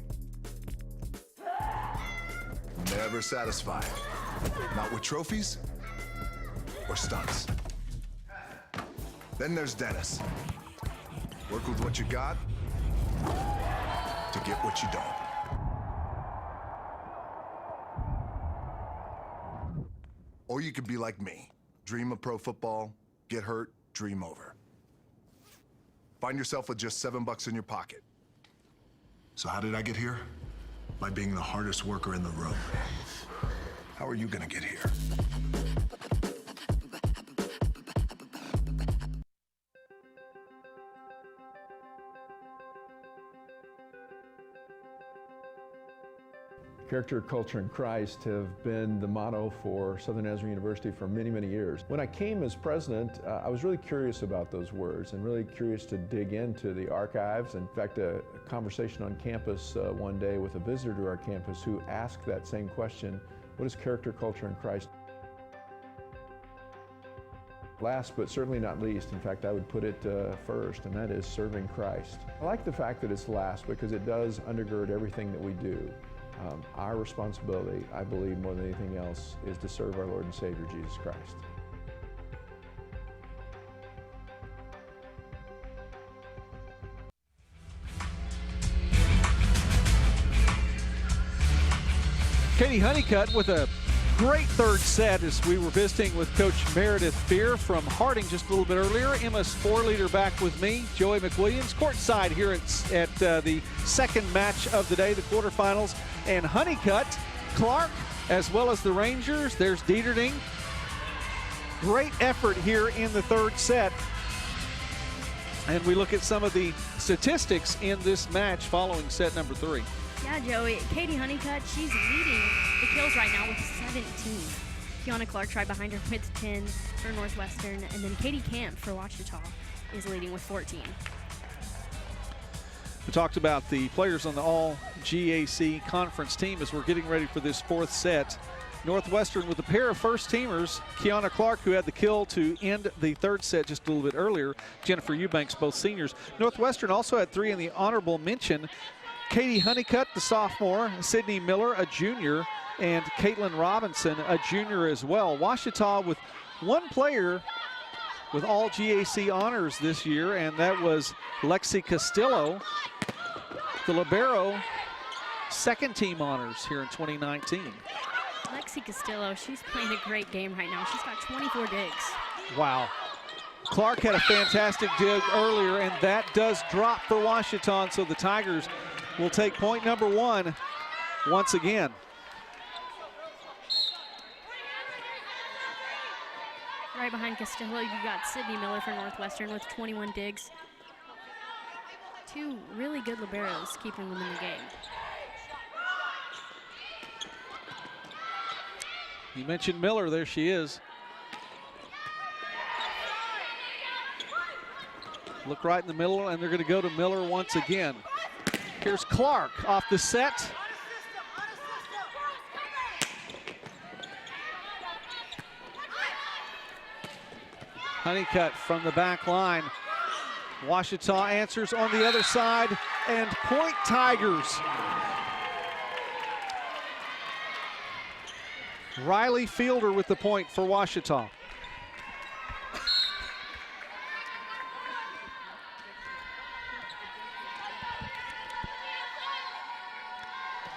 Never satisfied. Not with trophies or stunts. Then there's Dennis. Work with what you got to get what you don't. Or you could be like me. Dream of pro football, get hurt, dream over. Find yourself with just $7 in your pocket. So how did I get here? By being the hardest worker in the room. How are you gonna get here? Character, culture, and Christ have been the motto for Southern Nazarene University for many, many years. When I came as president, I was really curious about those words and really curious to dig into the archives. In fact, a conversation on campus one day with a visitor to our campus who asked that same question, what is character, culture, and Christ? Last but certainly not least, in fact, I would put it first, and that is serving Christ. I like the fact that it's last because it does undergird everything that we do. Our responsibility, I believe, more than anything else, is to serve our Lord and Savior, Jesus Christ. Katie Honeycutt with a great third set as we were visiting with Coach Meredith Beer from Harding just a little bit earlier. Emma's 4-leader back with me, Joey McWilliams, courtside here at the second match of the day, the quarterfinals. And Honeycutt, Clark, as well as the Rangers. There's Dieterding. Great effort here in the third set. And we look at some of the statistics in this match following set number 3. Yeah, Joey. Katie Honeycutt, she's leading the kills right now with 17. Kiana Clark right behind her with 10 for Northwestern. And then Katie Camp for Ouachita is leading with 14. We talked about the players on the all-GAC conference team as we're getting ready for this fourth set. Northwestern with a pair of first-teamers, Kiana Clark, who had the kill to end the third set just a little bit earlier, Jennifer Eubanks, both seniors. Northwestern also had 3 in the honorable mention. Katie Honeycutt, the sophomore, Sydney Miller, a junior, and Caitlin Robinson, a junior as well. Ouachita with one player with all GAC honors this year, and that was Lexi Castillo, the libero, second team honors here in 2019. Lexi Castillo, she's playing a great game right now. She's got 24 digs. Wow. Clark had a fantastic dig earlier, and that does drop for Ouachita, so the Tigers will take point number 1 once again. Right behind Castillo, you got Sydney Miller for Northwestern with 21 digs. 2 really good liberos keeping them in the game. You mentioned Miller, there she is. Look right in the middle, and they're going to go to Miller once again. Here's Clark off the set. Honeycutt from the back line. Ouachita answers on the other side, and point Tigers. Riley Fielder with the point for Ouachita.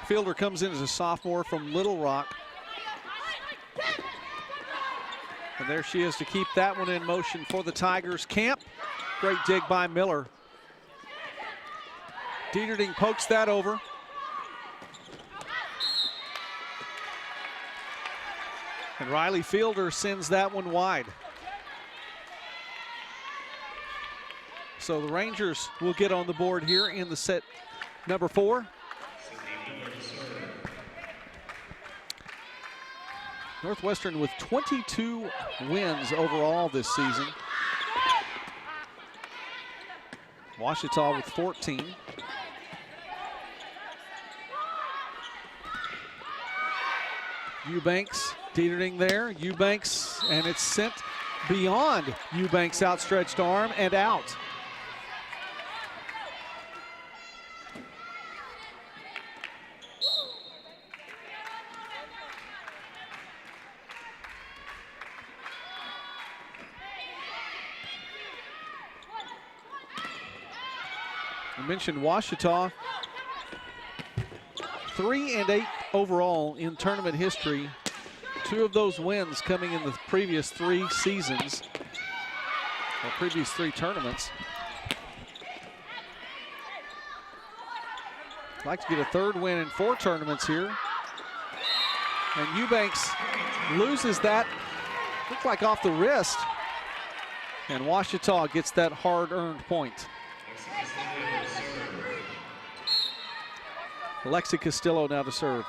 Fielder comes in as a sophomore from Little Rock. And there she is to keep that one in motion for the Tigers. Camp, great dig by Miller. Dieterding pokes that over. And Riley Fielder sends that one wide. So the Rangers will get on the board here in the set number 4. Northwestern with 22 wins overall this season. Ouachita with 14. Eubanks, Dieterding there. Eubanks, and it's sent beyond Eubanks' outstretched arm and out. I mentioned Ouachita, 3-8 overall in tournament history. 2 of those wins coming in the previous 3 seasons, or previous 3 tournaments. I'd like to get a 3rd win in 4 tournaments here. And Eubanks loses that, looked like off the wrist. And Ouachita gets that hard-earned point. Alexi Castillo now to serve.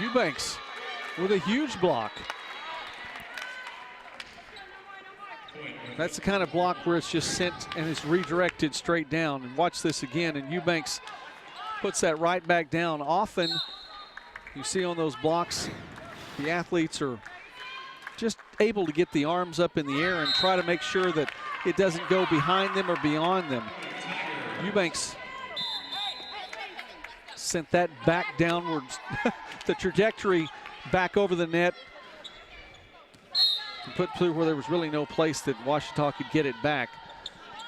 Eubanks with a huge block. That's the kind of block where it's just sent and is redirected straight down. And watch this again, and Eubanks puts that right back down. Often you see on those blocks, the athletes are just able to get the arms up in the air and try to make sure that it doesn't go behind them or beyond them. Eubanks sent that back downwards, the trajectory back over the net, and put through where there was really no place that Ouachita could get it back.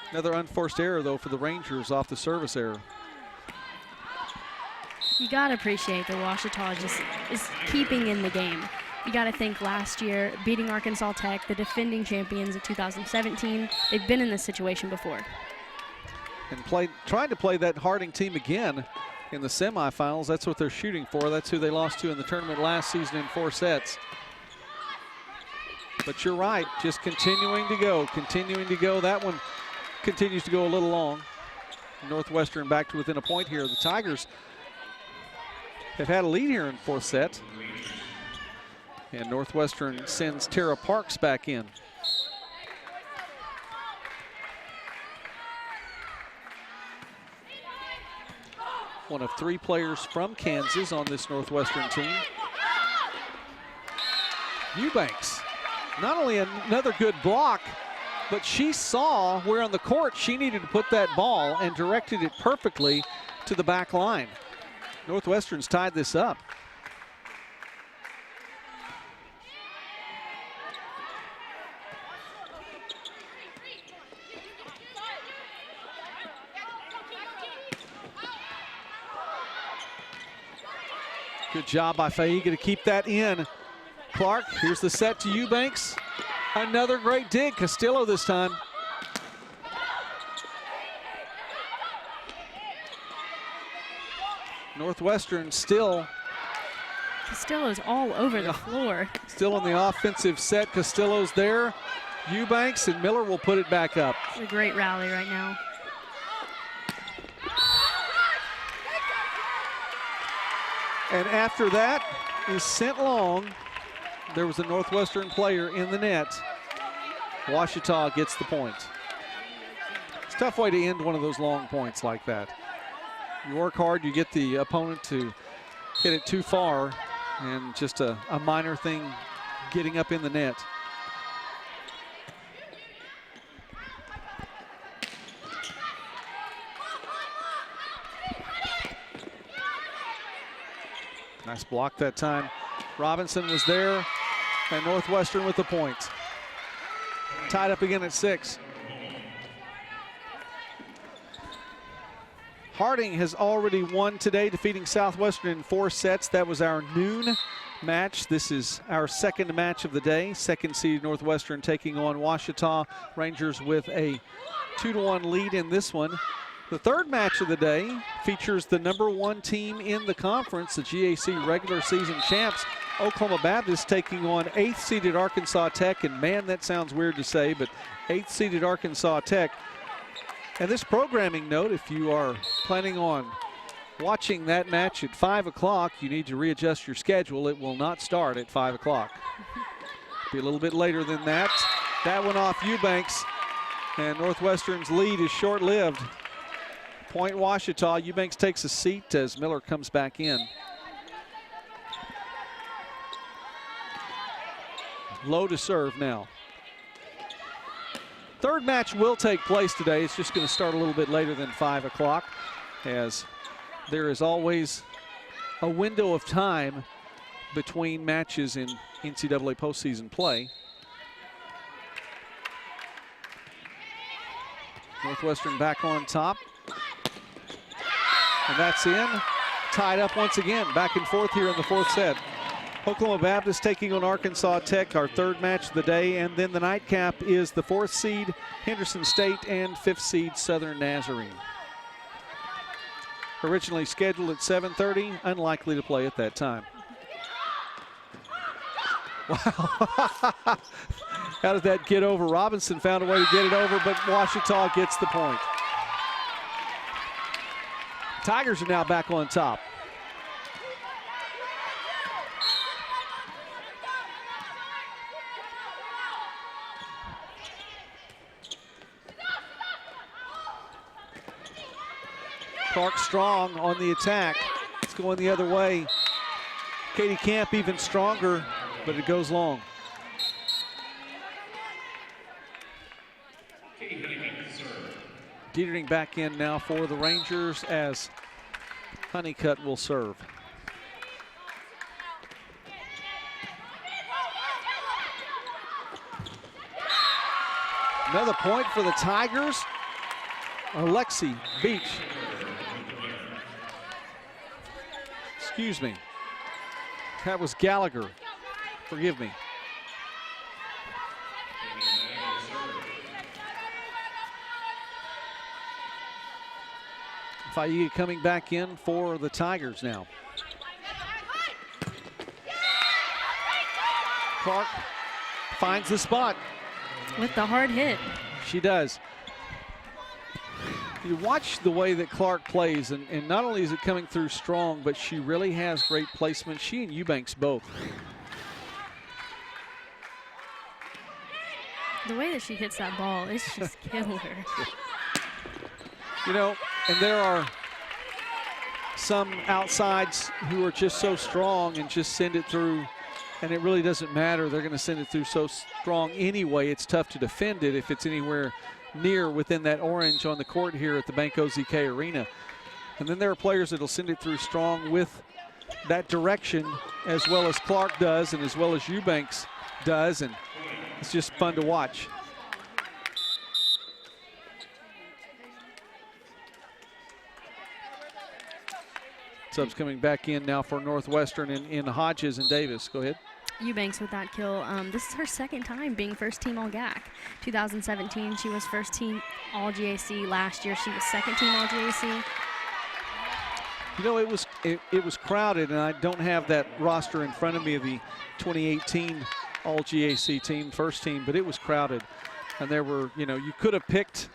Another unforced error, though, for the Rangers off the service error. You got to appreciate that Ouachita just is keeping in the game. You got to think last year, beating Arkansas Tech, the defending champions of 2017, they've been in this situation before. And trying to play that Harding team again in the semifinals. That's what they're shooting for. That's who they lost to in the tournament last season in 4 sets. But you're right, just continuing to go. That one continues to go a little long. Northwestern back to within a point here. The Tigers have had a lead here in 4th set. And Northwestern sends Tara Parks back in. One of 3 players from Kansas on this Northwestern team. Eubanks, not only another good block, but she saw where on the court she needed to put that ball and directed it perfectly to the back line. Northwestern's tied this up. Good job by Faiga to keep that in. Clark, here's the set to Eubanks. Another great dig, Castillo this time. Northwestern still. Castillo's all over the floor. Still on the offensive set. Castillo's there. Eubanks and Miller will put it back up. It's a great rally right now. And after that is sent long. There was a Northwestern player in the net. Ouachita gets the point. It's a tough way to end one of those long points like that. You work hard, you get the opponent to hit it too far, and just a minor thing getting up in the net. Nice block that time. Robinson was there, and Northwestern with the point. Tied up again at 6. Harding has already won today, defeating Southwestern in 4 sets. That was our noon match. This is our second match of the day. Second seed Northwestern taking on Ouachita. Rangers with a 2-1 lead in this one. The third match of the day features the #1 team in the conference, the GAC regular season champs, Oklahoma Baptist, taking on 8th seeded Arkansas Tech. And man, that sounds weird to say, but 8th seeded Arkansas Tech. And this programming note, if you are planning on watching that match at 5 o'clock, you need to readjust your schedule. It will not start at 5 o'clock. Be a little bit later than that. That one off Eubanks, and Northwestern's lead is short-lived. Point Ouachita. Eubanks takes a seat as Miller comes back in. Low to serve now. Third match will take place today. It's just going to start a little bit later than 5 o'clock, as there is always a window of time between matches in NCAA postseason play. Northwestern back on top. And that's in. Tied up once again. Back and forth here in the 4th set. Oklahoma Baptist taking on Arkansas Tech, our third match of the day. And then the nightcap is the 4th seed Henderson State and 5th seed Southern Nazarene. Originally scheduled at 7:30, unlikely to play at that time. Wow. How did that get over? Robinson found a way to get it over, but Ouachita gets the point. Tigers are now back on top. Clark Strong on the attack. It's going the other way. Katie Camp even stronger, but it goes long. Dietering back in now for the Rangers as Honeycutt will serve. Another point for the Tigers. Alexi Beach. Excuse me. That was Gallagher. Forgive me. Fayuga coming back in for the Tigers now. Clark finds the spot. With the hard hit. She does. You watch the way that Clark plays, and not only is it coming through strong, but she really has great placement. She and Eubanks both. The way that she hits that ball is just killer. You know, and there are some outsides who are just so strong and just send it through, and it really doesn't matter. They're going to send it through so strong anyway. It's tough to defend it if it's anywhere near within that orange on the court here at the Banco ZK Arena. And then there are players that'll send it through strong with that direction, as well as Clark does and as well as Eubanks does, and it's just fun to watch. Subs coming back in now for Northwestern in Hodges and Davis. Go ahead. Eubanks with that kill. This is her second time being first team All GAC. 2017, she was first team All GAC. Last year, she was second team All GAC. You know, it was crowded, and I don't have that roster in front of me of the 2018 All GAC team, first team, but it was crowded. And there were, you know, you could have picked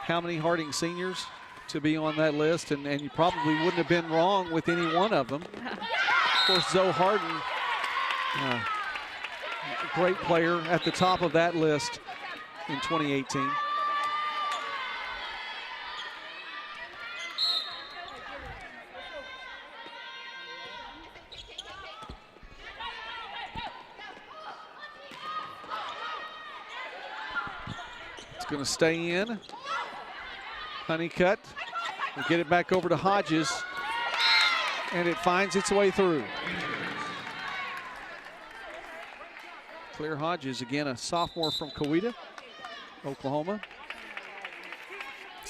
how many Harding seniors to be on that list, and you probably wouldn't have been wrong with any one of them. Of course, Zoe Harden, a great player at the top of that list in 2018. It's going to stay in. Honeycutt will get it back over to Hodges, and it finds its way through. Claire Hodges, again, a sophomore from Coweta, Oklahoma.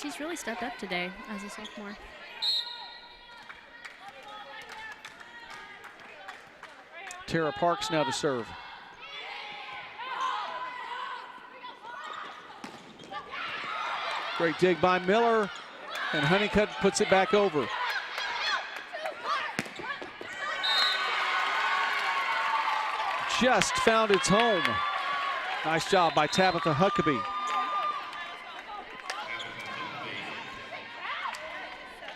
she's really stepped up today as a sophomore. Tara Parks now to serve. Great dig by Miller, and Honeycutt puts it back over. Just found its home. Nice job by Tabitha Huckabee.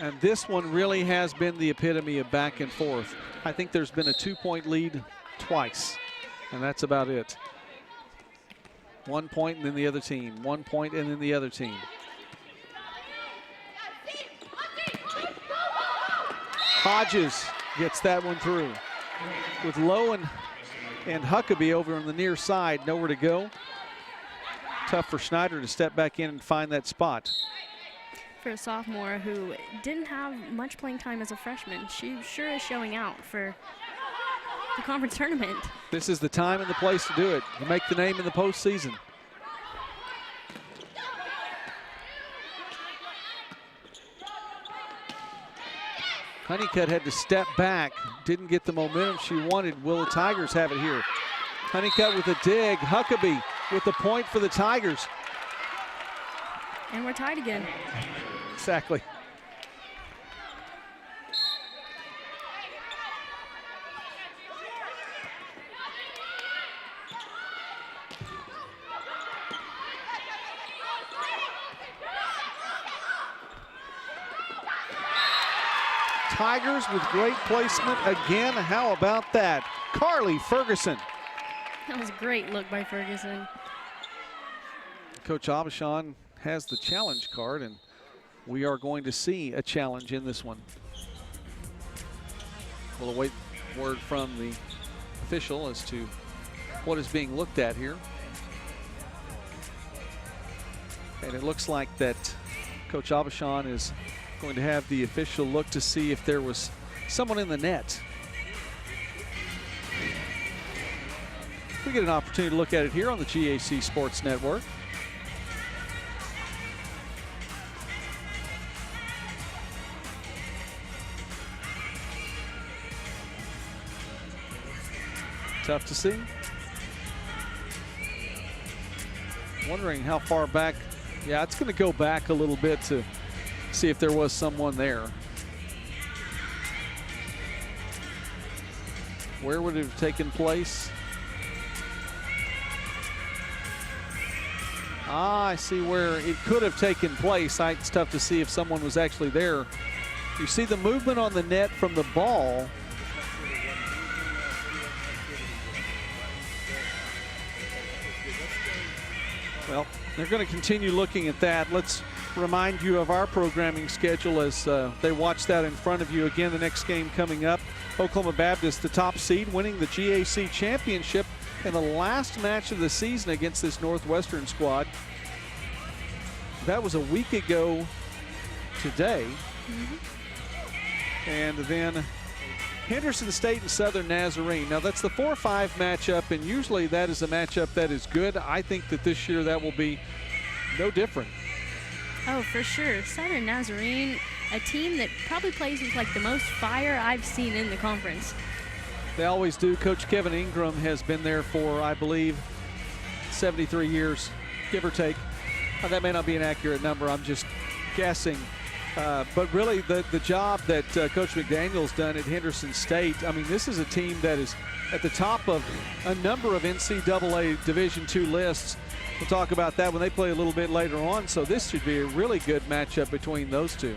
And this one really has been the epitome of back and forth. I think there's been a 2-point lead twice, and that's about it. 1 point and then the other team. 1 point and then the other team. Hodges gets that one through. With Lowe and Huckabee over on the near side, nowhere to go. Tough for Schneider to step back in and find that spot. For a sophomore who didn't have much playing time as a freshman, she sure is showing out for the conference tournament. This is the time and the place to do it. You make the name in the postseason. Honeycutt had to step back, didn't get the momentum she wanted. Will the Tigers have it here? Honeycutt with a dig, Huckabee with the point for the Tigers. And we're tied again. Exactly. Tigers with great placement again. How about that? Carly Ferguson. That was a great look by Ferguson. Coach Aubuchon has the challenge card, and we are going to see a challenge in this one. We'll await word from the official as to what is being looked at here. And it looks like that Coach Aubuchon is going to have the official look to see if there was someone in the net. We get an opportunity to look at it here on the GAC Sports Network. Tough to see. Wondering how far back. Yeah, it's going to go back a little bit to see if there was someone there. Where would it have taken place? I see where it could have taken place. It's tough to see if someone was actually there. You see the movement on the net from the ball. Well, they're going to continue looking at that. Let's remind you of our programming schedule as they watch that in front of you. Again, the next game coming up, Oklahoma Baptist, the top seed, winning the GAC championship in the last match of the season against this Northwestern squad. That was a week ago today. And then Henderson State and Southern Nazarene. Now that's the 4-5 matchup, and usually that is a matchup that is good. I think that this year that will be no different. Oh, for sure. Southern Nazarene, a team that probably plays with like the most fire I've seen in the conference. They always do. Coach Kevin Ingram has been there for, I believe, 73 years, give or take. That may not be an accurate number. I'm just guessing. But really, the job that Coach McDaniel's done at Henderson State, I mean, this is a team that is at the top of a number of NCAA Division II lists. We'll talk about that when they play a little bit later on. So this should be a really good matchup between those two.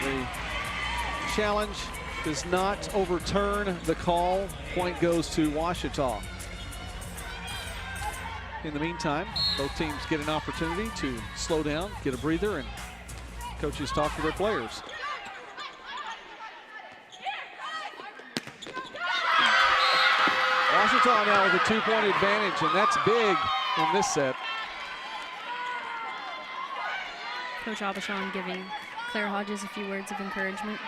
The challenge does not overturn the call. Point goes to Ouachita. In the meantime, both teams get an opportunity to slow down, get a breather, and coaches talk to their players. Ouachita now with a 2-point advantage, and that's big in this set. Coach Aubuchon giving Claire Hodges a few words of encouragement.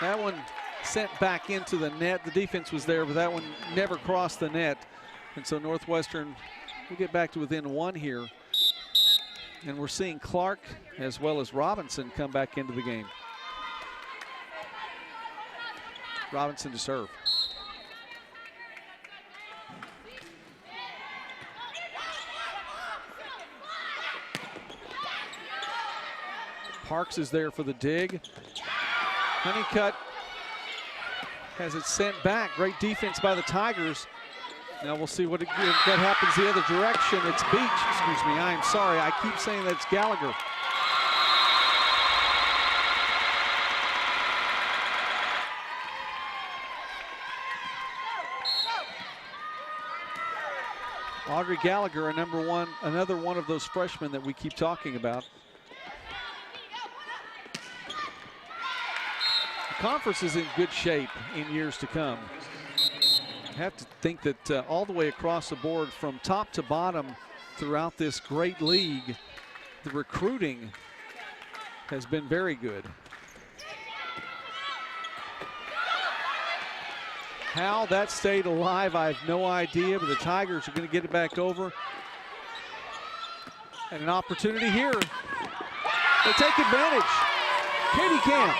That one sent back into the net. The defense was there, but that one never crossed the net. And so Northwestern will get back to within one here. And we're seeing Clark as well as Robinson come back into the game. Robinson to serve. Parks is there for the dig. Honeycutt has it sent back. Great defense by the Tigers. Now we'll see what happens the other direction. It's Beach, excuse me. I am sorry. I keep saying that it's Gallagher. Audrey Gallagher, another one of those freshmen that we keep talking about. The conference is in good shape in years to come. I have to think that all the way across the board, from top to bottom throughout this great league, the recruiting has been very good. How that stayed alive, I have no idea, but the Tigers are going to get it back over. And an opportunity here. They take advantage. Katie Camp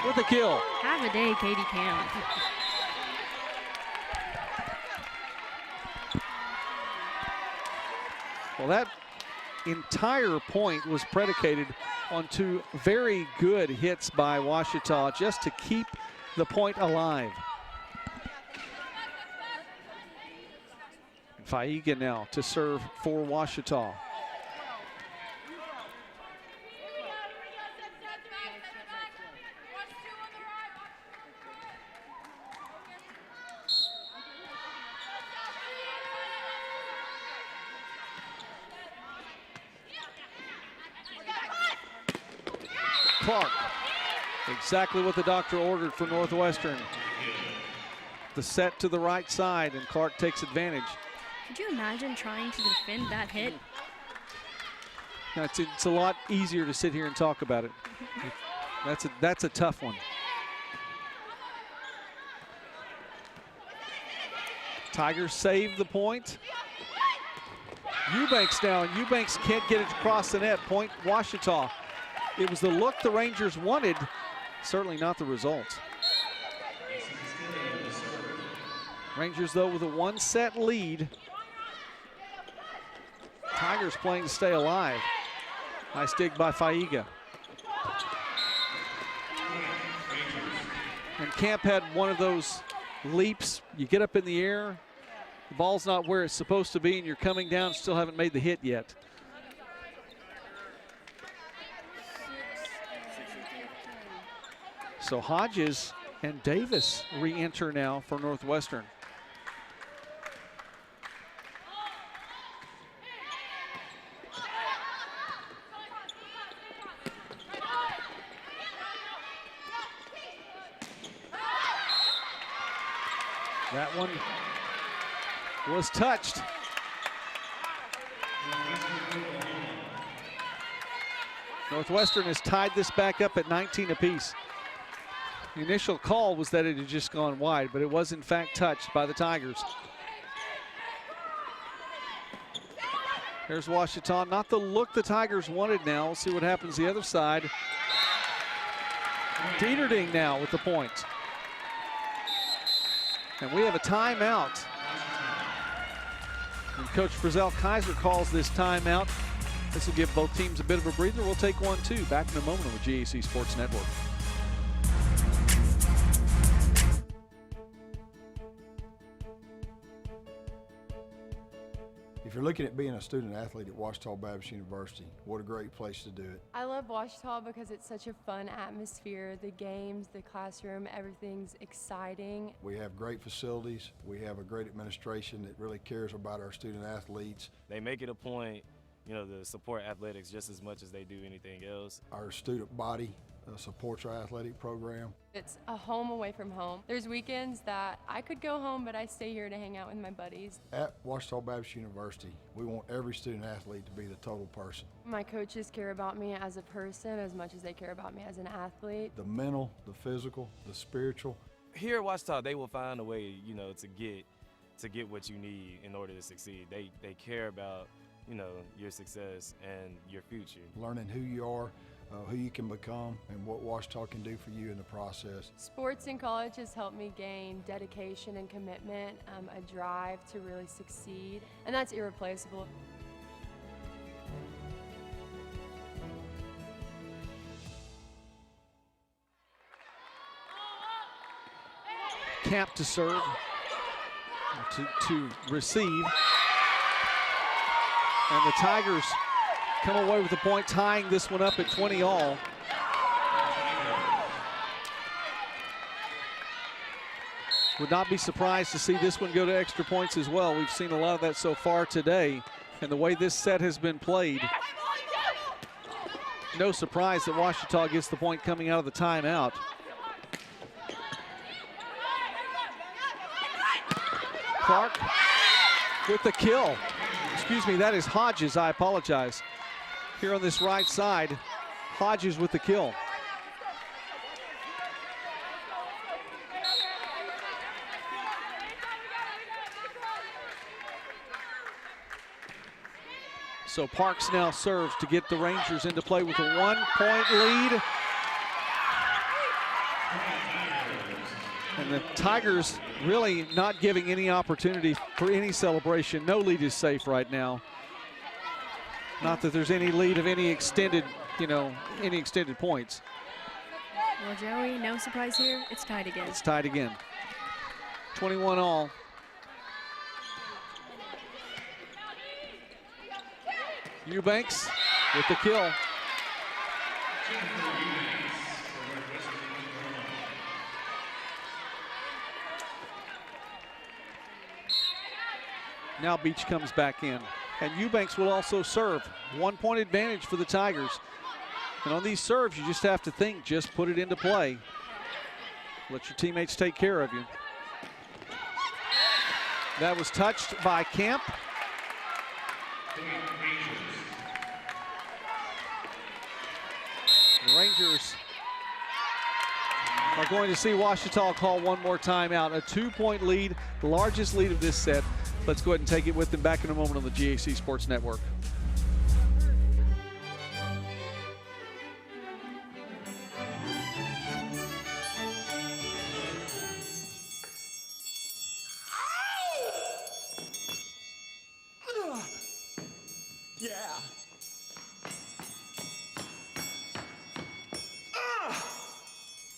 with a kill. Have a day, Katie Camp. Well, that entire point was predicated on two very good hits by Ouachita just to keep the point alive. Faiga now to serve for Ouachita. Clark, exactly what the doctor ordered for Northwestern. The set to the right side, and Clark takes advantage. Could you imagine trying to defend that hit? It's a lot easier to sit here and talk about it. That's a tough one. Tigers save the point. Eubanks now, and Eubanks can't get it across the net. Point Ouachita. It was the look the Rangers wanted, certainly not the result. Rangers, though, with a one-set lead. Tigers playing to stay alive. Nice dig by Faiga. And Camp had one of those leaps. You get up in the air, the ball's not where it's supposed to be, and you're coming down, still haven't made the hit yet. So Hodges and Davis re-enter now for Northwestern. That one was touched. Northwestern has tied this back up at 19 apiece. The initial call was that it had just gone wide, but it was in fact touched by the Tigers. There's Ouachita, not the look the Tigers wanted now. We'll see what happens the other side. Dieterding now with the point. And we have a timeout. And Coach Frizzell Kaiser calls this timeout. This will give both teams a bit of a breather. We'll take one, too. Back in a moment with GAC Sports Network. If you're looking at being a student athlete at Ouachita Baptist University, what a great place to do it. I love Ouachita because it's such a fun atmosphere. The games, the classroom, everything's exciting. We have great facilities. We have a great administration that really cares about our student athletes. They make it a point, to support athletics just as much as they do anything else. Our student body supports our athletic program. It's a home away from home. There's weekends that I could go home, but I stay here to hang out with my buddies. At Ouachita Baptist University, we want every student athlete to be the total person. My coaches care about me as a person as much as they care about me as an athlete. The mental, the physical, the spiritual. Here at Ouachita, they will find a way, you know, to get what you need in order to succeed. They care about, you know, your success and your future. Learning who you are, who you can become, and what Ouachita can do for you in the process. Sports in college has helped me gain dedication and commitment, a drive to really succeed, and that's irreplaceable. Camp to serve, to receive. And the Tigers come away with the point, tying this one up at 20 all. Would not be surprised to see this one go to extra points as well. We've seen a lot of that so far today. And the way this set has been played, no surprise that Ouachita gets the point coming out of the timeout. Clark with the kill. Excuse me, that is Hodges, I apologize. Here on this right side, Hodges with the kill. So Parks now serves to get the Rangers into play with a 1-point lead. And the Tigers really not giving any opportunity for any celebration. No lead is safe right now. Not that there's any lead of any extended, any extended points. Well, Joey, no surprise here. It's tied again. It's tied again. 21 all. Eubanks with the kill. Now Beach comes back in. And Eubanks will also serve. 1-point advantage for the Tigers. And on these serves, you just have to think, just put it into play. Let your teammates take care of you. That was touched by Camp. The Rangers are going to see Ouachita call one more timeout. A 2-point lead, the largest lead of this set. Let's go ahead and take it with them back in a moment on the GAC Sports Network. Yeah.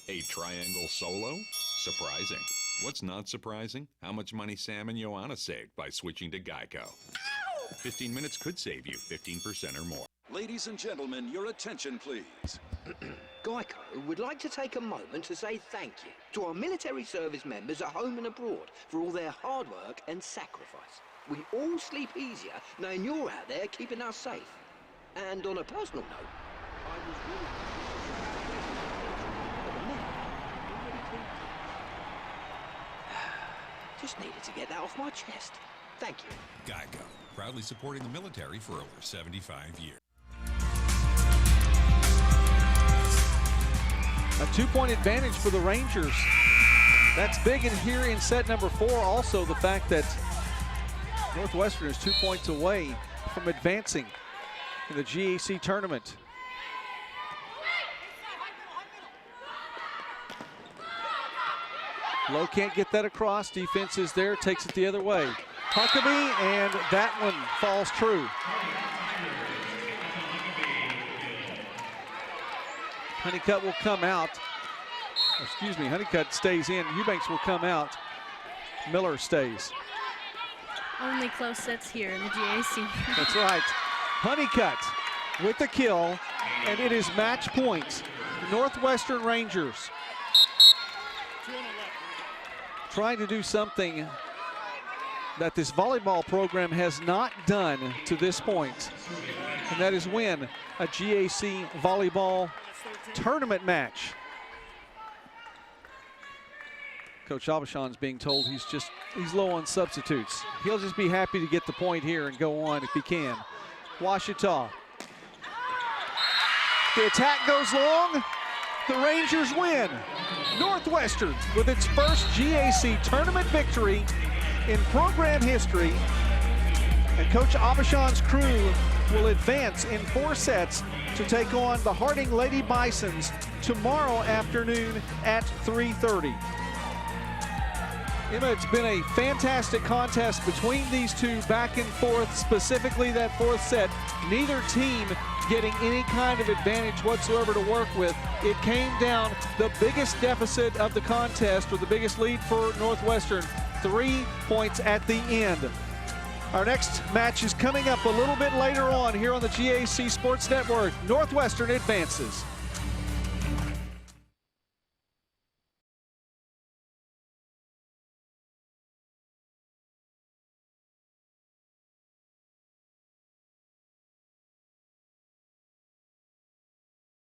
A triangle solo? Surprising. What's not surprising? How much money Sam and Joanna saved by switching to Geico. 15 minutes could save you 15% or more. Ladies and gentlemen, your attention, please. Geico would like to take a moment to say thank you to our military service members at home and abroad for all their hard work and sacrifice. We all sleep easier knowing you're out there keeping us safe. And on a personal note, I was really... Just needed to get that off my chest. Thank you. Geico, proudly supporting the military for over 75 years. A 2-point advantage for the Rangers. That's big in here in set number 4. Also the fact that Northwestern is 2 points away from advancing in the GAC tournament. Lowe can't get that across. Defense is there, takes it the other way. Huckabee, and that one falls true. Honeycutt will come out. Excuse me, Honeycutt stays in. Eubanks will come out. Miller stays. Only close sets here in the GAC. That's right. Honeycutt with the kill, and it is match points. Northwestern Rangers trying to do something that this volleyball program has not done to this point, and that is win a GAC volleyball tournament match. Coach Aubuchon's being told he's low on substitutes. He'll just be happy to get the point here and go on if he can. Ouachita. The attack goes long. The Rangers win. Northwestern with its first GAC tournament victory in program history. And Coach Aubuchon's crew will advance in 4 sets to take on the Harding Lady Bisons tomorrow afternoon at 3:30. Emma, it's been a fantastic contest between these two, back and forth, specifically that 4th set. Neither team getting any kind of advantage whatsoever to work with. It came down the biggest deficit of the contest, with the biggest lead for Northwestern, 3 points at the end. Our next match is coming up a little bit later on here on the GAC Sports Network. Northwestern advances.